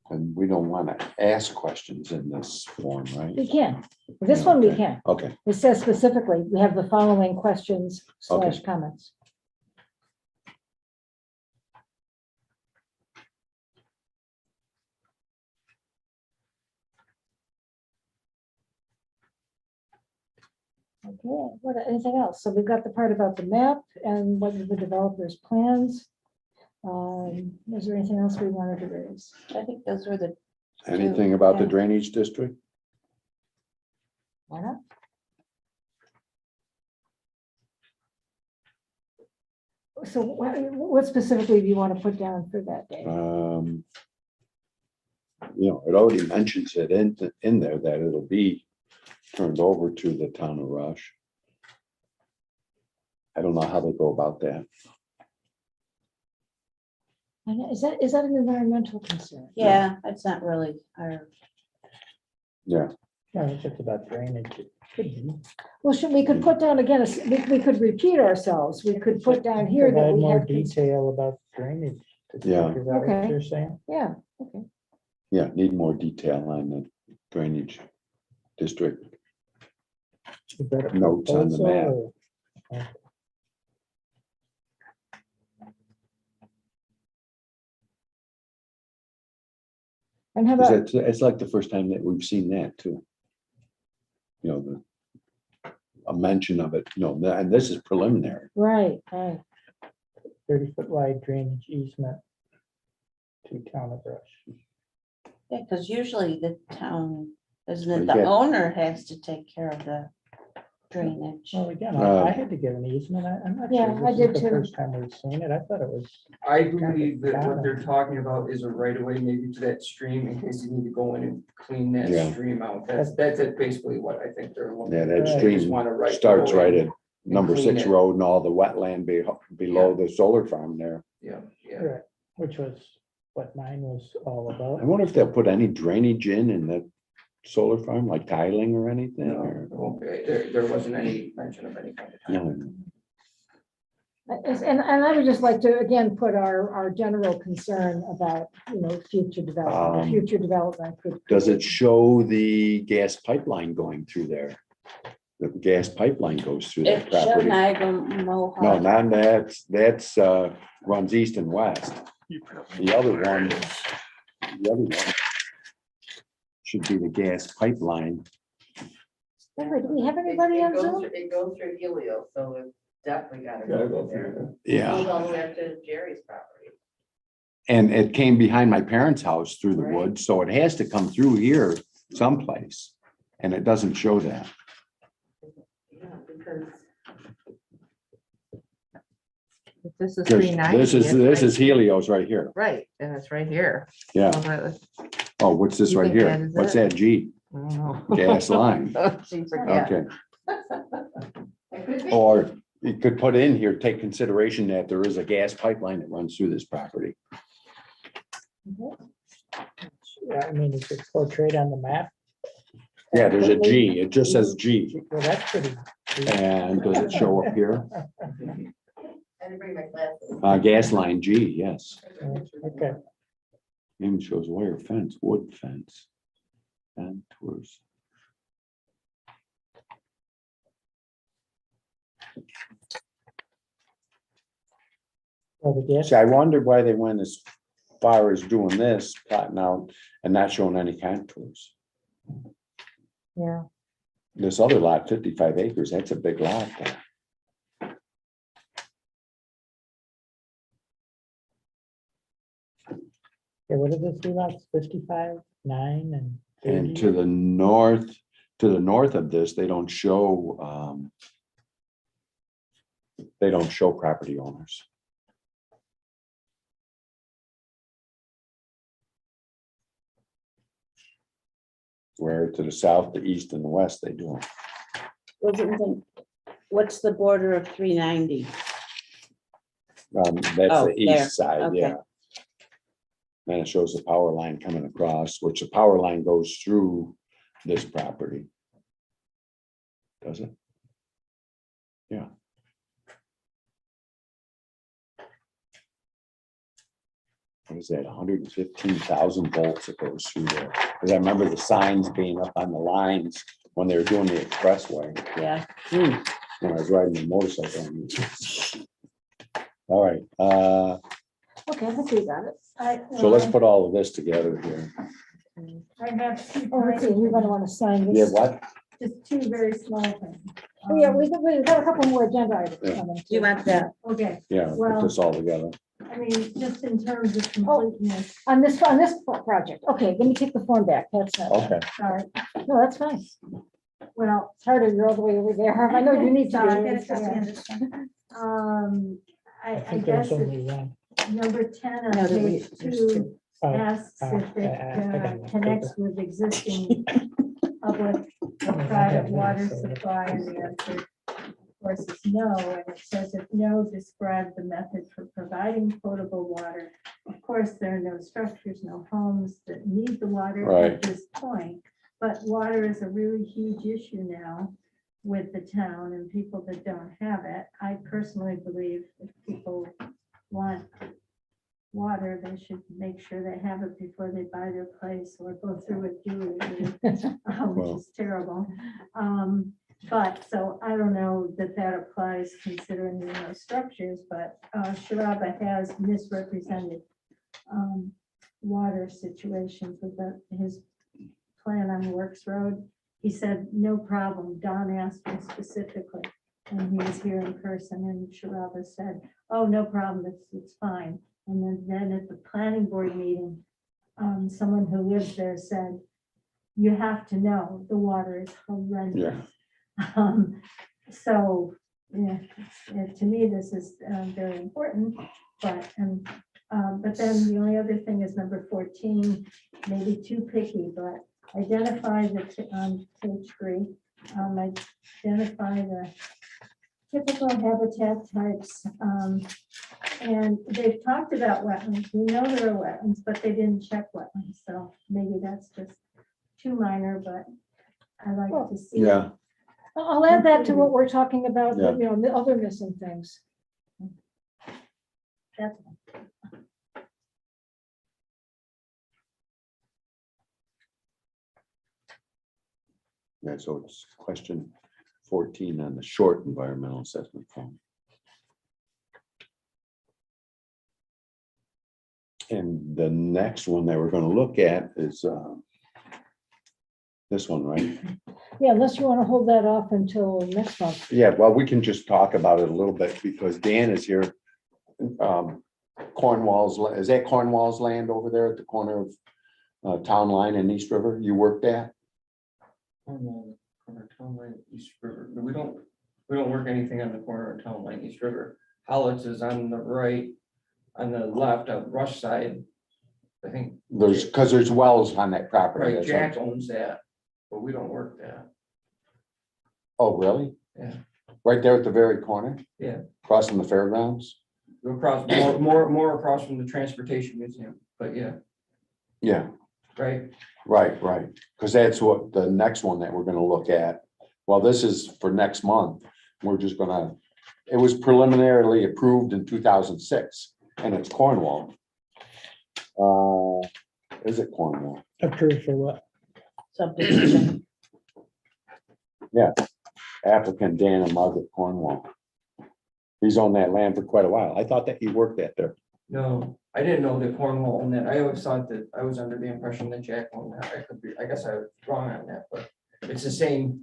And we don't want to ask questions in this form, We right? can. This one we Okay. can. Okay, It says specifically, we have the following questions / comments. Okay, what, anything else? So we've got the part about the map and what are the developer's plans. Is there anything else we wanted to raise? I think those were the, anything about the Yeah. drainage district? Why not? So what specifically do you want to put down for that day? You know, it already mentions it in there that it'll be turned over to the town of Rush. I don't know how they go about that. Is that an environmental concern? yeah, it's not really our, Yeah, Yeah, it's just about drainage. It could be. Well, we could put down again, we could repeat ourselves. We could put down here that Provide we more have. detail about drainage. Yeah. Is that what Okay. you're saying? Yeah, okay. yeah, need more detail on the drainage district. Is that a Notes on the map. proposal or- And how 'Cause about, it's like the first time that we've seen that too. You know, a mention of it, and this is preliminary. right. 30-foot wide drainage easement to town of Rush. yeah, because usually the town, isn't it, We the get- owner has to take care of the drainage. Well, again, Uh, I had to give an easement. I'm not Yeah, sure. I This did is the too. first time we've seen it. I thought it was. I believe that what they're talking about is a right of way maybe to that stream in case you need to go in and clean that Yeah. stream out. That's it basically what I think they're looking. Yeah, for. that They stream just want a right to starts go right in. at number clean 6 it. road and all the wetland below the solar farm there. Yeah, yeah. Right, which was what mine was all I about. wonder if they'll put any drainage in the solar farm, like tiling or anything, No, or? it won't be. There wasn't any mention of any kind of. No. And I would just like to, again, put our general concern about, future development. Um, Future development could. Does it show the gas pipeline going through there? The gas pipeline goes through that It showed property. Niagara Mohawk. No, not that's runs east and west. The other one should be the gas pipeline. Henry, do we have anybody on Zoom? It goes through Helio, so it's definitely gotta Gotta go go there. through Yeah, Goes all the way up to Jerry's property. and it came behind my parents' house through the Right. woods, so it has to come through here someplace. And it doesn't show that. Yeah, because This is 'Cause 390. This it's is right- Helios right here. Right, and it's right here. Yeah. So that- Oh, what's this You right think that here? is What's it? that G? I don't know. Gas line. Oh, she forget. Okay. it could be. Or you could put in here, take consideration that there is a gas pipeline that runs through this property. Yeah, I mean, is it portrayed on the map? Yeah, there's a G. It just says G. Well, that's pretty. And does it show up here? I didn't bring my glasses. Gas line G, yes. Okay, Even shows wire fence, wood fence. And tours. well, the gas, See, I wondered why they went as far as doing this, plotting out and not showing any contours. Yeah. This other lot, 55 acres, that's a big lot there. yeah, what are the three lots, 55, 9, and And 30? to the north of this, they don't show property owners. Where to the south, the east and the west, they do. What's the border of 390? That's Oh, the there. east side, Okay. yeah. Then it shows the power line coming across, which the power line goes through this property. Does it? Yeah. What is that, 115,000 volts that goes through there? Because I remember the signs being up on the lines when they were doing the expressway, Yeah. when I was riding the motorcycle. All right, Okay, I think we got it. so let's put all of this together here. I have two, Oh, let's see, you're gonna wanna sign You this. have what? just two very small things. Oh, yeah, we've got a couple more agenda items Yeah. coming. Do you want that? Okay, Yeah, put Well- this all together. I mean, just in terms of completeness, On this project, okay, let me take the form back, that's not, Okay, sorry, no, that's fine. well, It's harder, you're all the way over there, I know you need to Sorry, do I it. gotta understand. I think guess there's it's only one. number 10 on No, there page there's 2 two. Oh, asks if I it got my connects paper. with existing public or private water supply, and the answer, of course, is no. And it says if no, describe the method for providing potable water. Of course, there are no structures, no homes that need the water Right. at this point. But water is a really huge issue now with the town and people that don't have it. I personally believe if people want water, they should make sure they have it before they buy their place or go through it duly, which Well. is terrible. But, so I don't know that that applies considering there are no structures, but Sharaba has misrepresented water situations with his plan on Works Road. He said, no problem. Don asked me specifically, and he was here in person, and Sharaba said, oh, no problem, it's fine. And then at the planning board meeting, someone who lives there said, you have to know, the water is horrendous. So, yeah, to me, this is very important, but then the only other thing is number 14, maybe too picky, but identify on page 3, identify the typical habitat types. And they've talked about wetlands. We know there are wetlands, but they didn't check wetlands. So maybe that's just too minor, but I like to see. yeah, I'll add that to what we're talking about, Yeah. you know, the other missing things. That's yeah, so it's question 14 on the short environmental assessment form. And the next one that we're gonna look at is this one, right? Yeah, unless you want to hold that off until next month. Yeah, well, we can just talk about it a little bit because Dan is here. Cornwall's, is that Cornwall's land over there at the corner of Town Line and East River you worked at? On our town line East River. We don't work anything on the corner of town line East River. Hollis is on the right, on the left of Rush side. I think, Because there's wells on that property. right, that's Jack on- owns that, but we don't work that. Oh, really? Yeah. Right there at the very corner? Yeah. Crossing the fairgrounds? Go across, more across from the transportation museum, but yeah, Yeah, right, right. Because that's what the next one that we're gonna look at. Well, this is for next month. We're just gonna, it was preliminarily approved in 2006 and it's Cornwall. Is it Cornwall? Approved for what? Subdivision. Applicant Dan and Margaret Cornwall. He's on that land for quite a while. I thought that he worked at there. no, I didn't know that Cornwall owned that. I always thought that, I was under the impression that Jack owned that. I guess I was wrong on that, but it's the same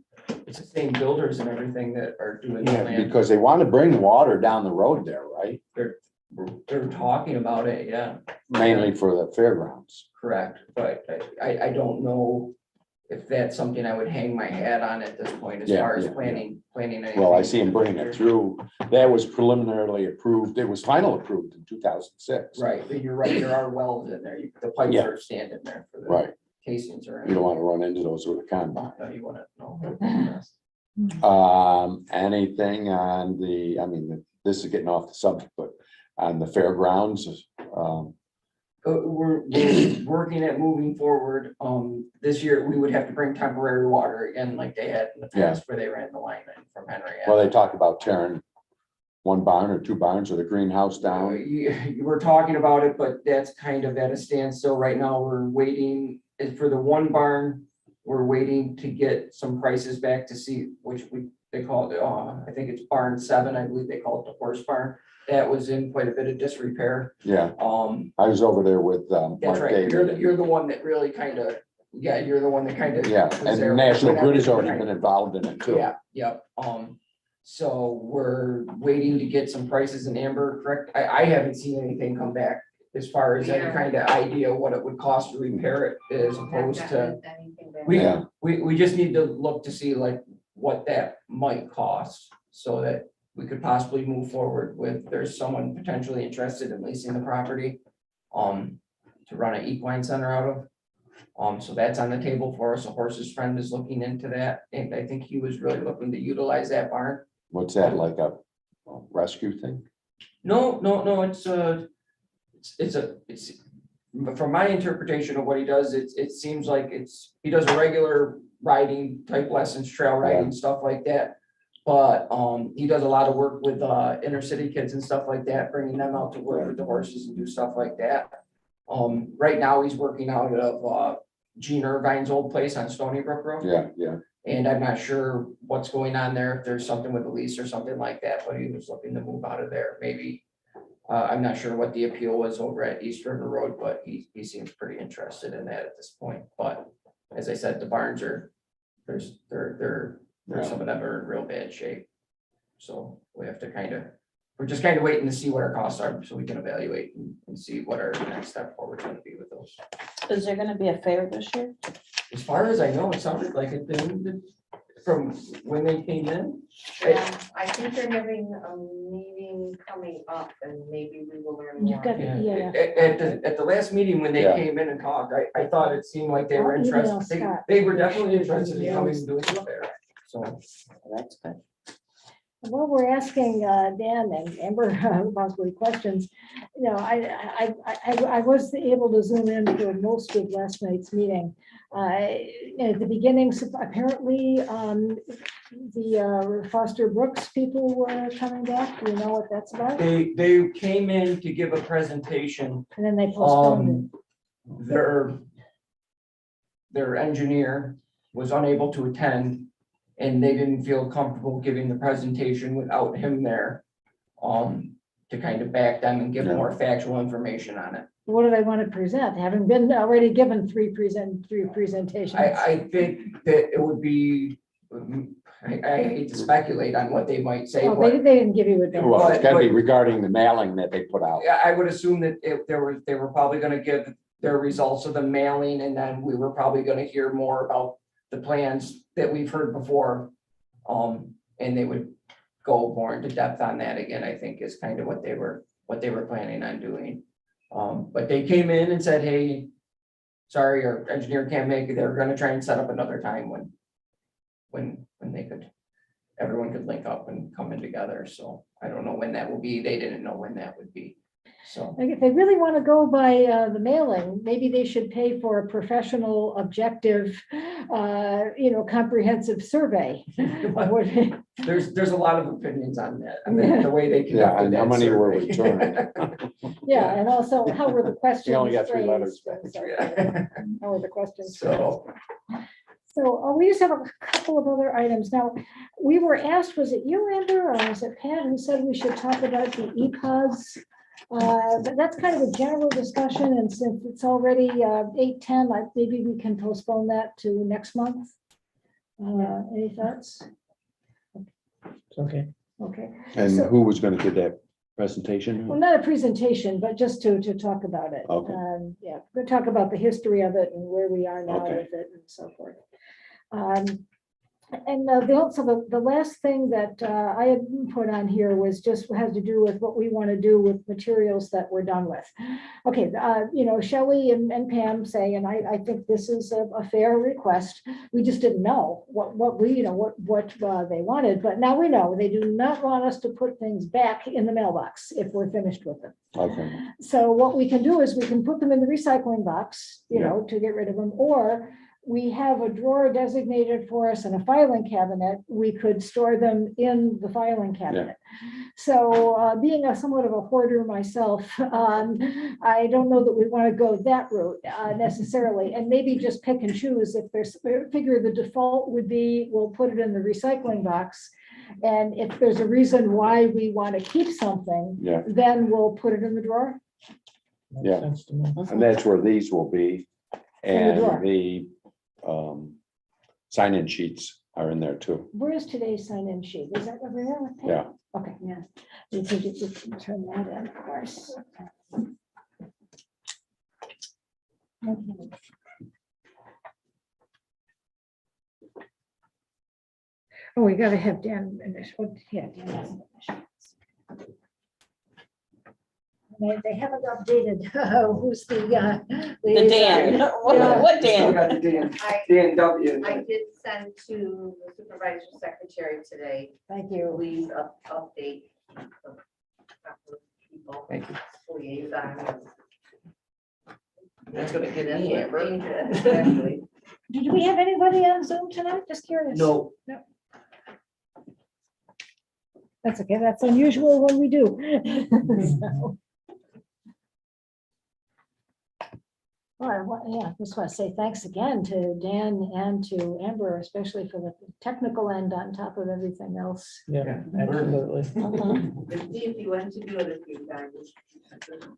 builders and everything that are doing the Yeah, land. because they want to bring water down the road there, right? They're talking about it, yeah. Mainly for the fairgrounds. Correct, but I don't know if that's something I would hang my hat on at this point as Yeah, far as yeah, yeah. planning. Well, I anything see him bringing it through. That was preliminarily approved. It was final approved in 2006. Right, but you're right, there are wells in there. The pipes Yeah. are standing there for the. Right. casings or. You don't want to run into those with a combine. No, you wouldn't, no. Anything on the, I mean, this is getting off the subject, but on the fairgrounds, We're working at moving forward. This year, we would have to bring temporary water again, like they had in the Yeah. past where they ran the line in from Henry. well, they talked about tearing one barn or two barns or the greenhouse down. You were talking about it, but that's kind of at a standstill right now. We're waiting for the one barn. We're waiting to get some prices back to see they call it, I think it's barn 7. I believe they call it the horse barn. That was in quite a bit of disrepair. Yeah, I was over there with That's Mark right. David. You're the one that really kind of, you're the one that kind of. Yeah, and National Grid has already been involved in it too. Yeah, yep. So we're waiting to get some prices in Amber, correct? I haven't seen anything come back as far as any Yeah. kind of idea what it would cost to repair it as opposed to. Yeah. We just need to look to see like what that might cost so that we could possibly move forward with, there's someone potentially interested in leasing the property to run an equine center out of. So that's on the table for us. A horse's friend is looking into that. And I think he was really looking to utilize that barn. What's that, like a rescue thing? No, it's from my interpretation of what he does, it seems like he does a regular riding type lessons, trail riding, stuff like that. But he does a lot of work with inner city kids and stuff like that, bringing them out to work with the horses and do stuff like that. Right now he's working out of Gene Irvine's old place on Stony Brook Road. Yeah. And I'm not sure what's going on there, if there's something with the lease or something like that, but he was looking to move out of there, maybe. I'm not sure what the appeal was over at East River Road, but he seems pretty interested in that at this point. But as I said, the barns some of them are in real bad shape. So we have to we're just kind of waiting to see what our costs are so we can evaluate and see what our next step forward is going to be with those. Is there gonna be a fair this year? As far as I know, it sounded like it did from when they came in. I think they're having a meeting coming up and maybe we will learn You've more. got, Yeah, yeah. at the last meeting when they Yeah. came in and talked, I thought it seemed like they were I'll email interested. Scott. They were definitely interested in coming and doing it there. So, That's good. Well, we're asking Dan and Amber possibly questions. You know, I was able to zoom in for most of last night's meeting. At the beginning, apparently, the Foster Brooks people were coming back. Do you know what that's about? they came in to give a presentation. And then they postponed it. Their engineer was unable to attend and they didn't feel comfortable giving the presentation without him there. To kind of back them and give more factual information on it. What do they want to present? Having been already given three presentations. I think that it would be, I hate to speculate on what they might say, Oh, but they didn't give you a. date. Well, it's gotta be But- regarding the mailing that they put out. I would assume that if they were probably gonna give their results of the mailing, and then we were probably gonna hear more about the plans that we've heard before. And they would go more into depth on that again, I think is kind of what they were planning on doing. But they came in and said, hey, sorry, our engineer can't make it. They're gonna try and set up another time when everyone could link up and come in together. So I don't know when that will be. They didn't know when that would be. So, Like, if they really want to go by the mailing, maybe they should pay for a professional, objective, comprehensive survey. there's a lot of opinions on that. I mean, the way they Yeah, conducted and how that many were survey. returned? Yeah, and also, how were the questions? You only got 3 letters phrased? back. Yeah. How were the questions? So, So we just have a couple of other items. Now, we were asked, was it you, Amber, or was it Pat, who said we should talk about the EPOS? But that's kind of a general discussion, and since it's already 8:10, maybe we can postpone that to next month. Any thoughts? It's okay. Okay, And So- who was gonna give that presentation? well, not a presentation, but just to talk about it. Okay. Yeah, we'll talk about the history of it and where we are now Okay. with it and so forth. And the last thing that I had put on here was just has to do with what we want to do with materials that we're done with. Okay, Shelley and Pam say, and I think this is a fair request. We just didn't know what they wanted, but now we know they do not want us to put things back in the mailbox if we're finished with them. Okay, So what we can do is we can put them in the recycling box, to get rid of them, or we have a drawer designated for us and a filing cabinet. We could store them in the filing cabinet. So being somewhat of a hoarder myself, I don't know that we want to go that route necessarily, and maybe just pick and choose. If there's, figure the default would be, we'll put it in the recycling box. And if there's a reason why we want to keep something, then we'll put it in the drawer. Makes Yeah. sense to me. and that's where these will be. And drawer. the sign-in sheets are in there too. Where is today's sign-in sheet? Is that over there? Yeah. Okay, yeah. You could just turn that in, of course. Okay. Oh, we gotta have Dan initial. Yeah, Dan has an initial. They haven't updated who's the. The liaison. Dan, Yeah. what Still Dan? got the Dan, I, Dan W. I did send to the supervisor secretary today, Thank you. please update the proper people, Thank you. liaison. That's gonna get That's me, what Amber. changed it, exactly. Did we have anybody on Zoom tonight? Just curious. No, That's okay. That's unusual when we do. So. Yeah, just want to say thanks again to Dan and to Amber, especially for the technical end on top of everything else. Yeah, absolutely. See if you want to do it a few times.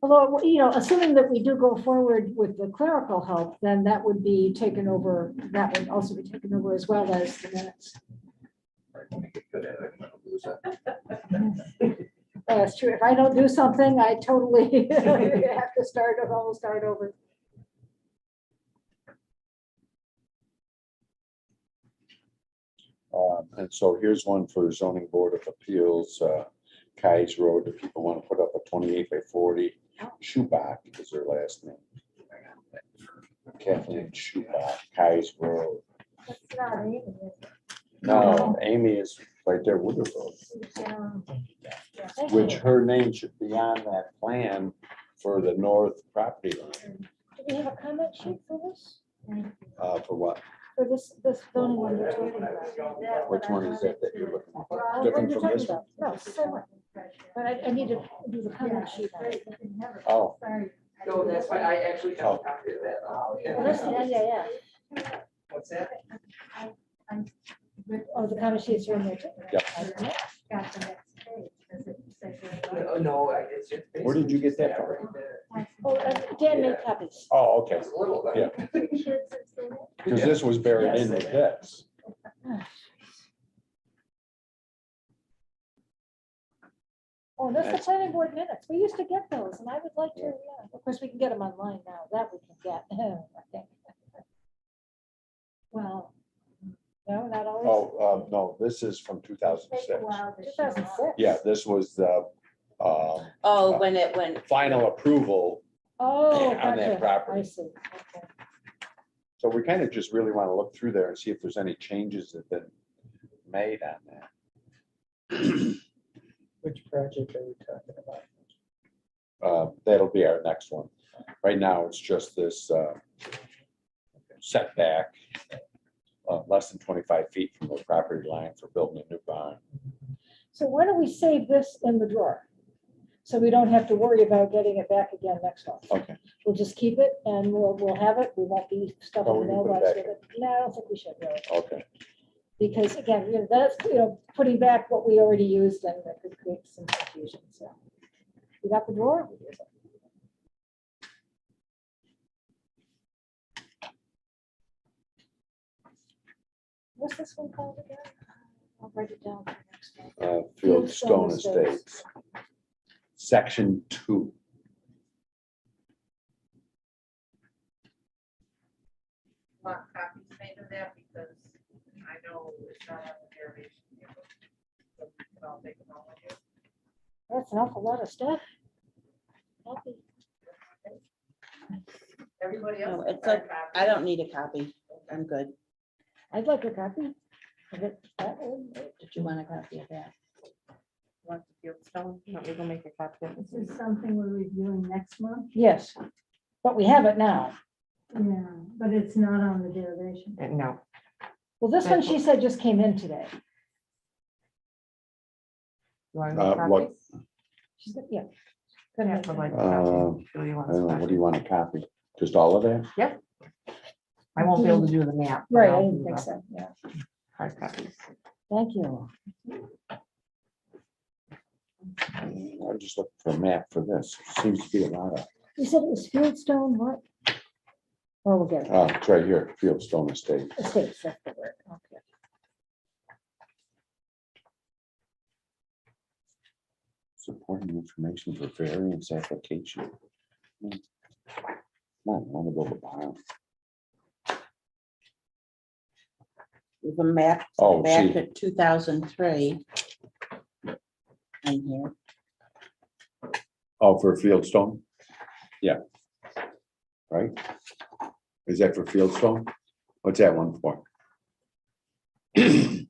Although, assuming that we do go forward with the clerical help, then that would be taken over, that would also be taken over as well as the minutes. That's true. If I don't do something, I totally have to start over. And so here's one for zoning board of appeals, Kai's Road, if people want to put up a 28 by 40. Schubach is her last name. Kathleen Schubach, Kai's Road. That's not Amy, is it? No, Amy is right there, Woodrow Road, Yeah, thank which you. her name should be on that plan for the north property line. Do we have a comment sheet for this? For what? For this zoning one you're talking about? Which one is that you're looking for? What Different you're from talking this one? about? No, same one. But I need to do the comment sheet on it. Oh, no, that's why I actually have a copy of that. Oh, that's the NJF. What's that? Oh, the comment sheets are in there too. yeah. Got the next page. Does it say No, it's just. Where did you get that from? Oh, Dan made copies. Oh, okay. It's a little bit. Yeah. kids have seen it? Because this was buried in with this. Oh, that's the planning board minutes. We used to get those and I would like to, yeah, of course, we can get them online now. That we can get, I think. Well, no, not always. Oh, no, this is from Take 2006. a while to show 2006. up. Yeah, this was the Oh, when it went, final approval. Oh, On that gotcha. property. I see. Okay. So we kind of just really want to look through there and see if there's any changes that have been made on that. Which project are we talking about? That'll be our next one. Right now, it's just this setback, less than 25 feet from the property line for building a new barn. So why don't we save this in the drawer? So we don't have to worry about getting it back again next month. Okay. We'll just keep it and we'll have it. We won't be stuffing Oh, the we can put it mailbox back with it. No, I don't think we should really. Okay. Because again, that's, putting back what we already used and that could create some confusion, so. We got the drawer? We use it. What's this one called again? I'll write it down for next one. Fieldstone Estates. Section 2. Want copies made of that because I know it's not on the derivation here. So we can all take them home with you. That's an awful lot of stuff. Happy. Everybody else. No, has it's got a okay. copy. I don't need a copy. I'm good. I'd like a copy of it. That one. Did you want a copy of that? Want the Fieldstone? Want me to go make a copy of This this? is something we're reviewing next month. Yes, but we have it now. Yeah, but it's not on the derivation. No. Well, this one, she said, just came in today. You want a copy? What, She's got, yeah. Yeah, I'd like a Uh, copy. Julie I wants don't a know, what copy. do you want to copy? Just all of that? I won't be able to do the map. but Right, I I'll didn't do think the so, yeah. hard copies. Thank you. I'm just looking for a map for this. Seems to be a lot of, You said it was Fieldstone, what? Oh, we'll get it. it's right here, Fieldstone Estate. Estates, that's the word, okay. Supporting information for variance application. Come on, I want to go to the bottom. There's a map Oh, back see. to 2003. In here. Oh, for Fieldstone? Yeah. Right? Is that for Fieldstone? What's that one for?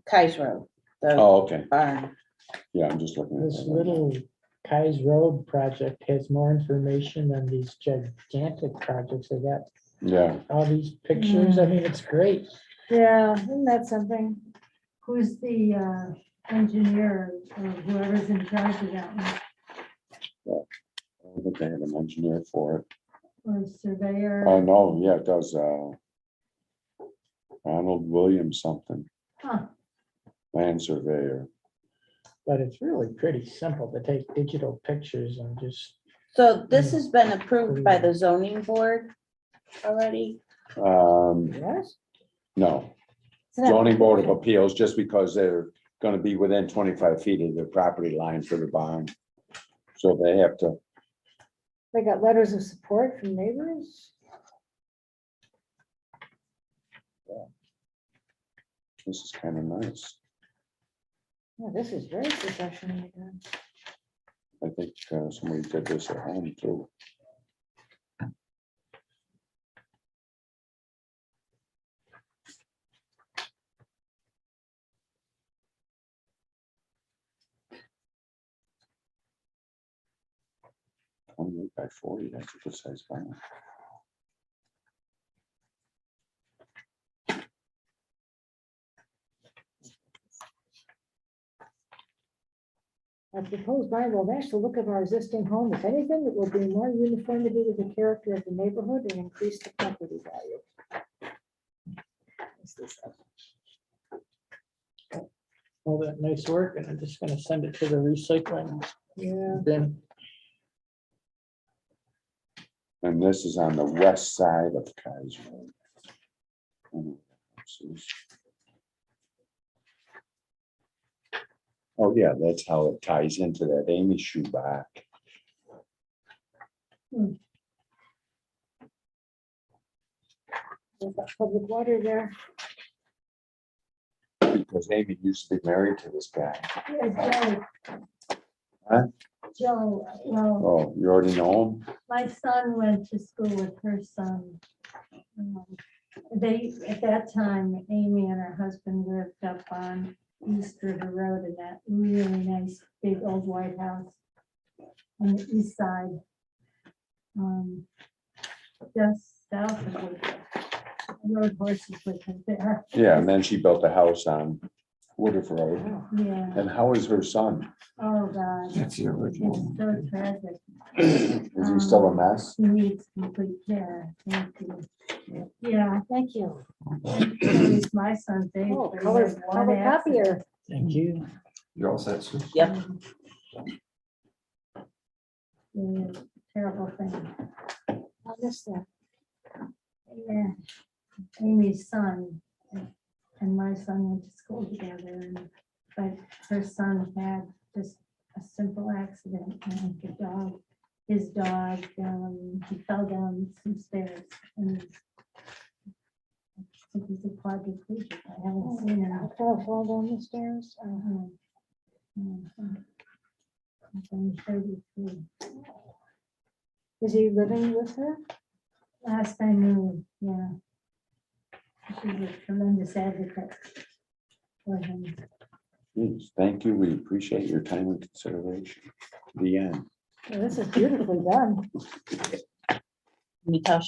Kais Road, the Oh, okay. barn. Yeah, I'm just looking at This that. little Kais Road project has more information than these gigantic projects. They got Yeah, all these pictures. I mean, it's great. Yeah, isn't that something? Who's the engineer or whoever's in charge of that one, I think they had an engineer for it. or surveyor? Oh, no, yeah, it does, Ronald Williams something, Huh, land surveyor. But it's really pretty simple to take digital pictures and just, So this has been approved by the zoning board already? Yes. No, It's an zoning board of application. appeals, just because they're gonna be within 25 feet of the property line for the barn. So they have to, They got letters of support from neighbors. this is kind of nice. Yeah, this is very professionally done. I think somebody did this at home too. By 40, that's a good size barn. Our proposed barn will match the look of our existing home. If anything, it will bring more uniformity to the character of the neighborhood and increase the property value. What's this? all that nice work, and I'm just gonna send it to the recycling Yeah, bin. And this is on the west side of Kaiser. Oh, yeah, that's how it ties into that Amy shoe back. we've got public water there. Because Amy used to be married to this guy. yeah, Joe. Huh? Joe, well, Oh, you already know him? my son went to school with her son. They, at that time, Amy and her husband lived up on East River Road in that really nice, big old white house on the east side. Just south of Woodford. I rode horses with her there. Yeah, and then she built a house on Woodruff Road. Yeah, And how is her son? oh God, That's the it's original. so tragic. Is he still a mess? He needs complete care. Thank you. Yeah, Thank you. he's my son's age. Oh, but he color, had one color accident. copier. Thank you. You're all set, Sue? Yep. Yeah, terrible thing. I missed that. Yeah, Amy's son and my son went to school together, but her son had just a simple accident, and his dog, he fell down some stairs and think he's a quadriplegic. I haven't seen him. I fall down the stairs. He's only 33. Is he living with her? Last I knew, yeah. She's a tremendous advocate for him. Please, thank you. We appreciate your time and consideration. The end. Well, this is beautifully done. You tell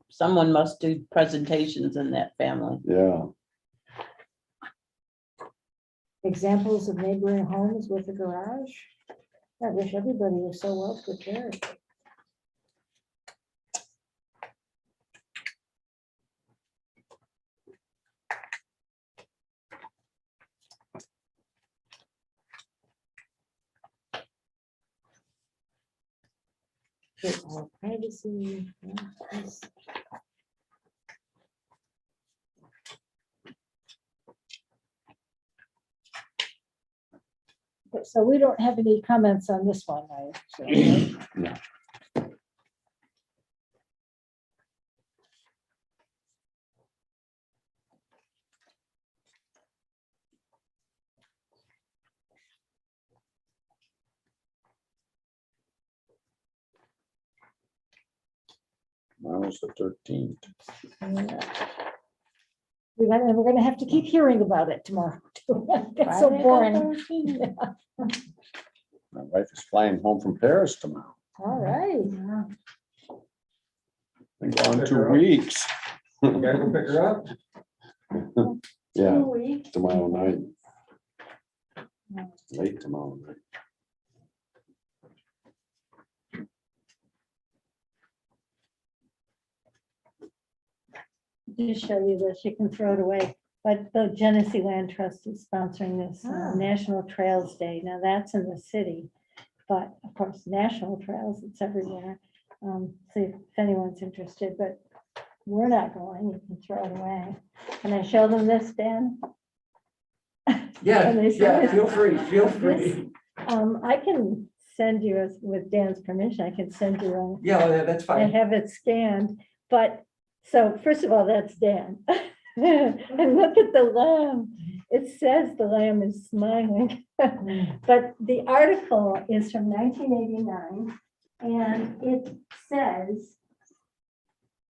someone must do presentations in that family. Yeah. Examples of neighboring homes with a garage. I wish everybody was so well prepared. Privacy. So we don't have any comments on this one, right? No. Tomorrow's the 13th. We're gonna have to keep hearing about it tomorrow. Too. It's so Friday the boring. 13th. My wife is flying home from Paris tomorrow. All right. Yeah. Been gone 2 weeks. You gotta go pick her up. Yeah, 2 weeks. tomorrow night. Late tomorrow night. Just show you this, you can throw it away. But the Genesee Land Trust is sponsoring this National Trails Day. Now that's in the city. But of course, national trails, it's everywhere. See if anyone's interested, but we're not going, you can throw it away. Can I show them this, Dan? Yeah, And they say yeah, this- feel free. I can send you, with Dan's permission, I can send you Yeah, that's I fine. have it scanned, but, so first of all, that's Dan. And look at the lamb. It says the lamb is smiling. But the article is from 1989, and it says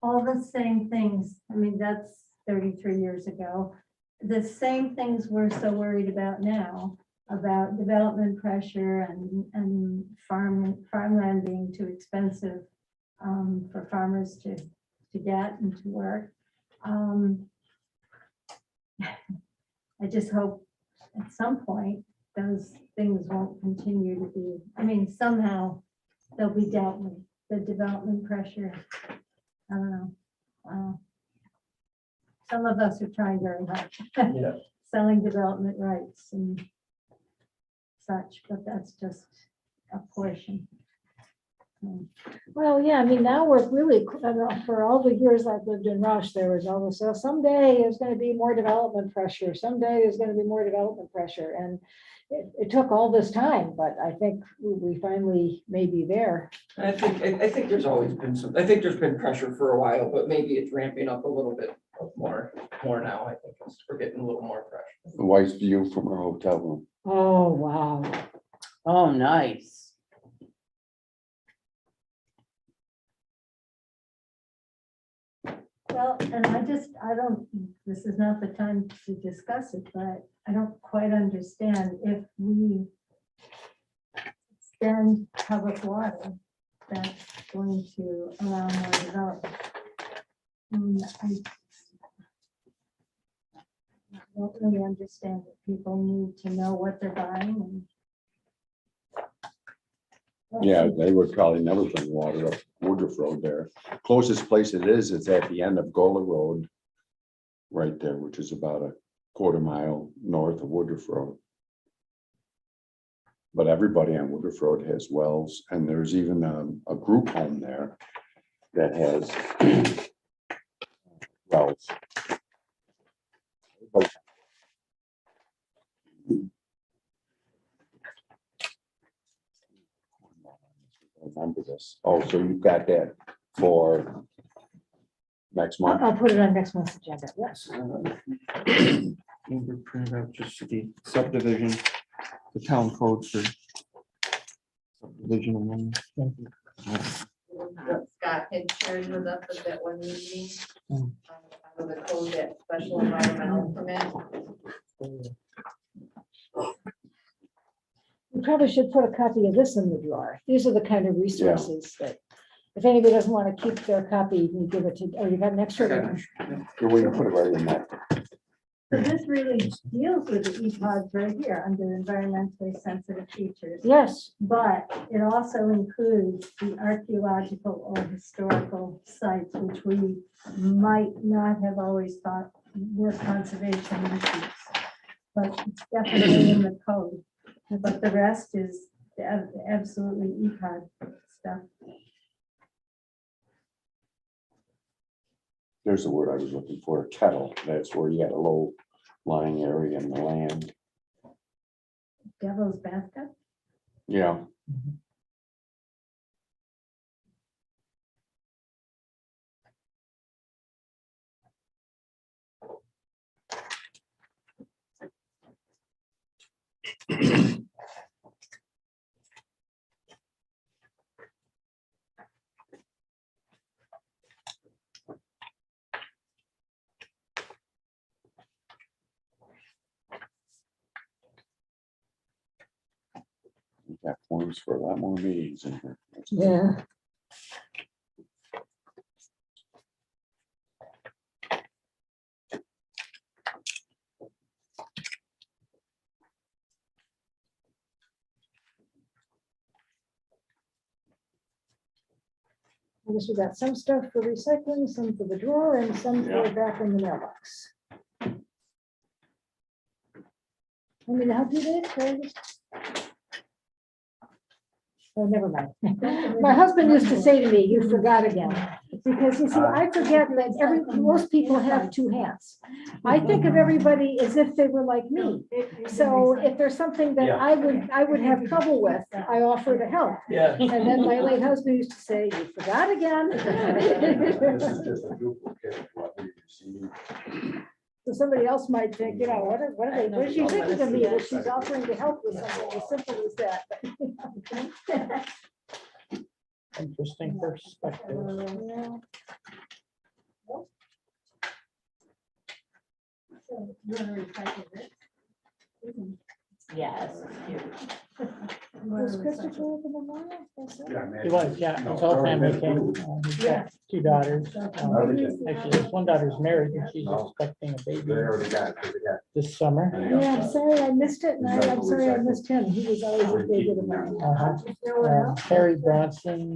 all the same things. I mean, that's 33 years ago. The same things we're so worried about now, about development pressure and farmland being too expensive for farmers to get and to work. I just hope at some point those things won't continue to be, I mean, somehow they'll be dealt with, the development pressure. I don't know. Some of us are trying very hard. Yeah. Selling development rights and such, but that's just a portion. Well, yeah, I mean, now we're really, I don't know, for all the years I've lived in Rush, there was always, so someday there's gonna be more development pressure, someday there's gonna be more development pressure, and it took all this time, but I think we finally may be there. I think there's always been I think there's been pressure for a while, but maybe it's ramping up a little bit more now. I think we're getting a little more pressure. The wife's view from her hotel room. Oh, wow. Oh, nice. Well, and I don't, this is not the time to discuss it, but I don't quite understand if we extend public water, that's going to allow more development. I don't really understand that people need to know what they're buying and. Yeah, they would probably never bring water up Woodruff Road there. Closest place it is at the end of Gola Road. Right there, which is about a quarter-mile north of Woodruff Road. But everybody on Woodruff Road has wells, and there's even a group home there that has wells. Remember this. Oh, so you've got that for next month. I'll put it on next month's agenda, yes. Amber printed out just the subdivision, the town code for subdivision amendment. Scott had shared with us at that one meeting. Hmm. Of the code, that special environmental permit. We probably should put a copy of this in the drawer. These are the kind of resources that, if anybody doesn't want to keep their copy, you can give it to, oh, you got an extra one? Here, we can put it right in that. So this really deals with the EPODs right here under environmentally sensitive features. Yes, But it also includes the archaeological or historical sites, which we might not have always thought were conservation issues. But it's definitely in the code. But the rest is absolutely EPOD stuff. There's the word I was looking for, kettle. That's where you got a low lying area in the land. Devil's bathtub. Yeah. We got forms for a lot more meetings in here. yeah. I guess we got some stuff for recycling, some for the drawer, and some for back in the mailbox. Want me to help you, Dave? Or- Oh, never mind. My husband used to say to me, "You forgot again." Because you see, I forget that most people have two hands. I think of everybody as if they were like me. So if there's something that I would have trouble with, I offer to help. Yeah. And then my late husband used to say, "You forgot again." This is just a duplicate of what we received. So somebody else might think, you know, what is she thinking of me? Well, she's offering to help with something as simple as that. Interesting perspective. Yeah. So you want to recycle this? Yes. Was Christopher over the line? That's it? He was, yeah, his whole family came. He's got two daughters. Actually, his one daughter's married and she's expecting a baby this summer. Yeah, I'm sorry I missed it, and I'm sorry I missed him. He was always a favorite of mine. Harry Bronson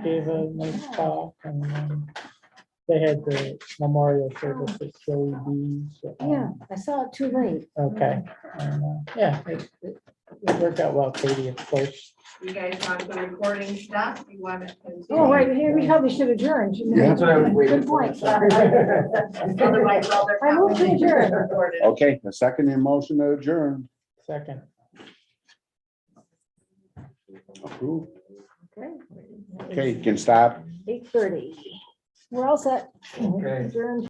gave a nice talk and they had the memorial service at Joey B's. Yeah, I saw it too late. Okay, and, yeah, it worked out well, Katie, of course. You guys want the recording stuff? You want it? Oh, right, here, we probably should adjourn. Yeah, that's what I was waiting Good for. point. Otherwise, all their I move to comments adjourn. are recorded. Okay, a second in motion to adjourn. Second. Approved. Okay, Okay, you can stop. 8:30. We're all set. Okay. Adjourned.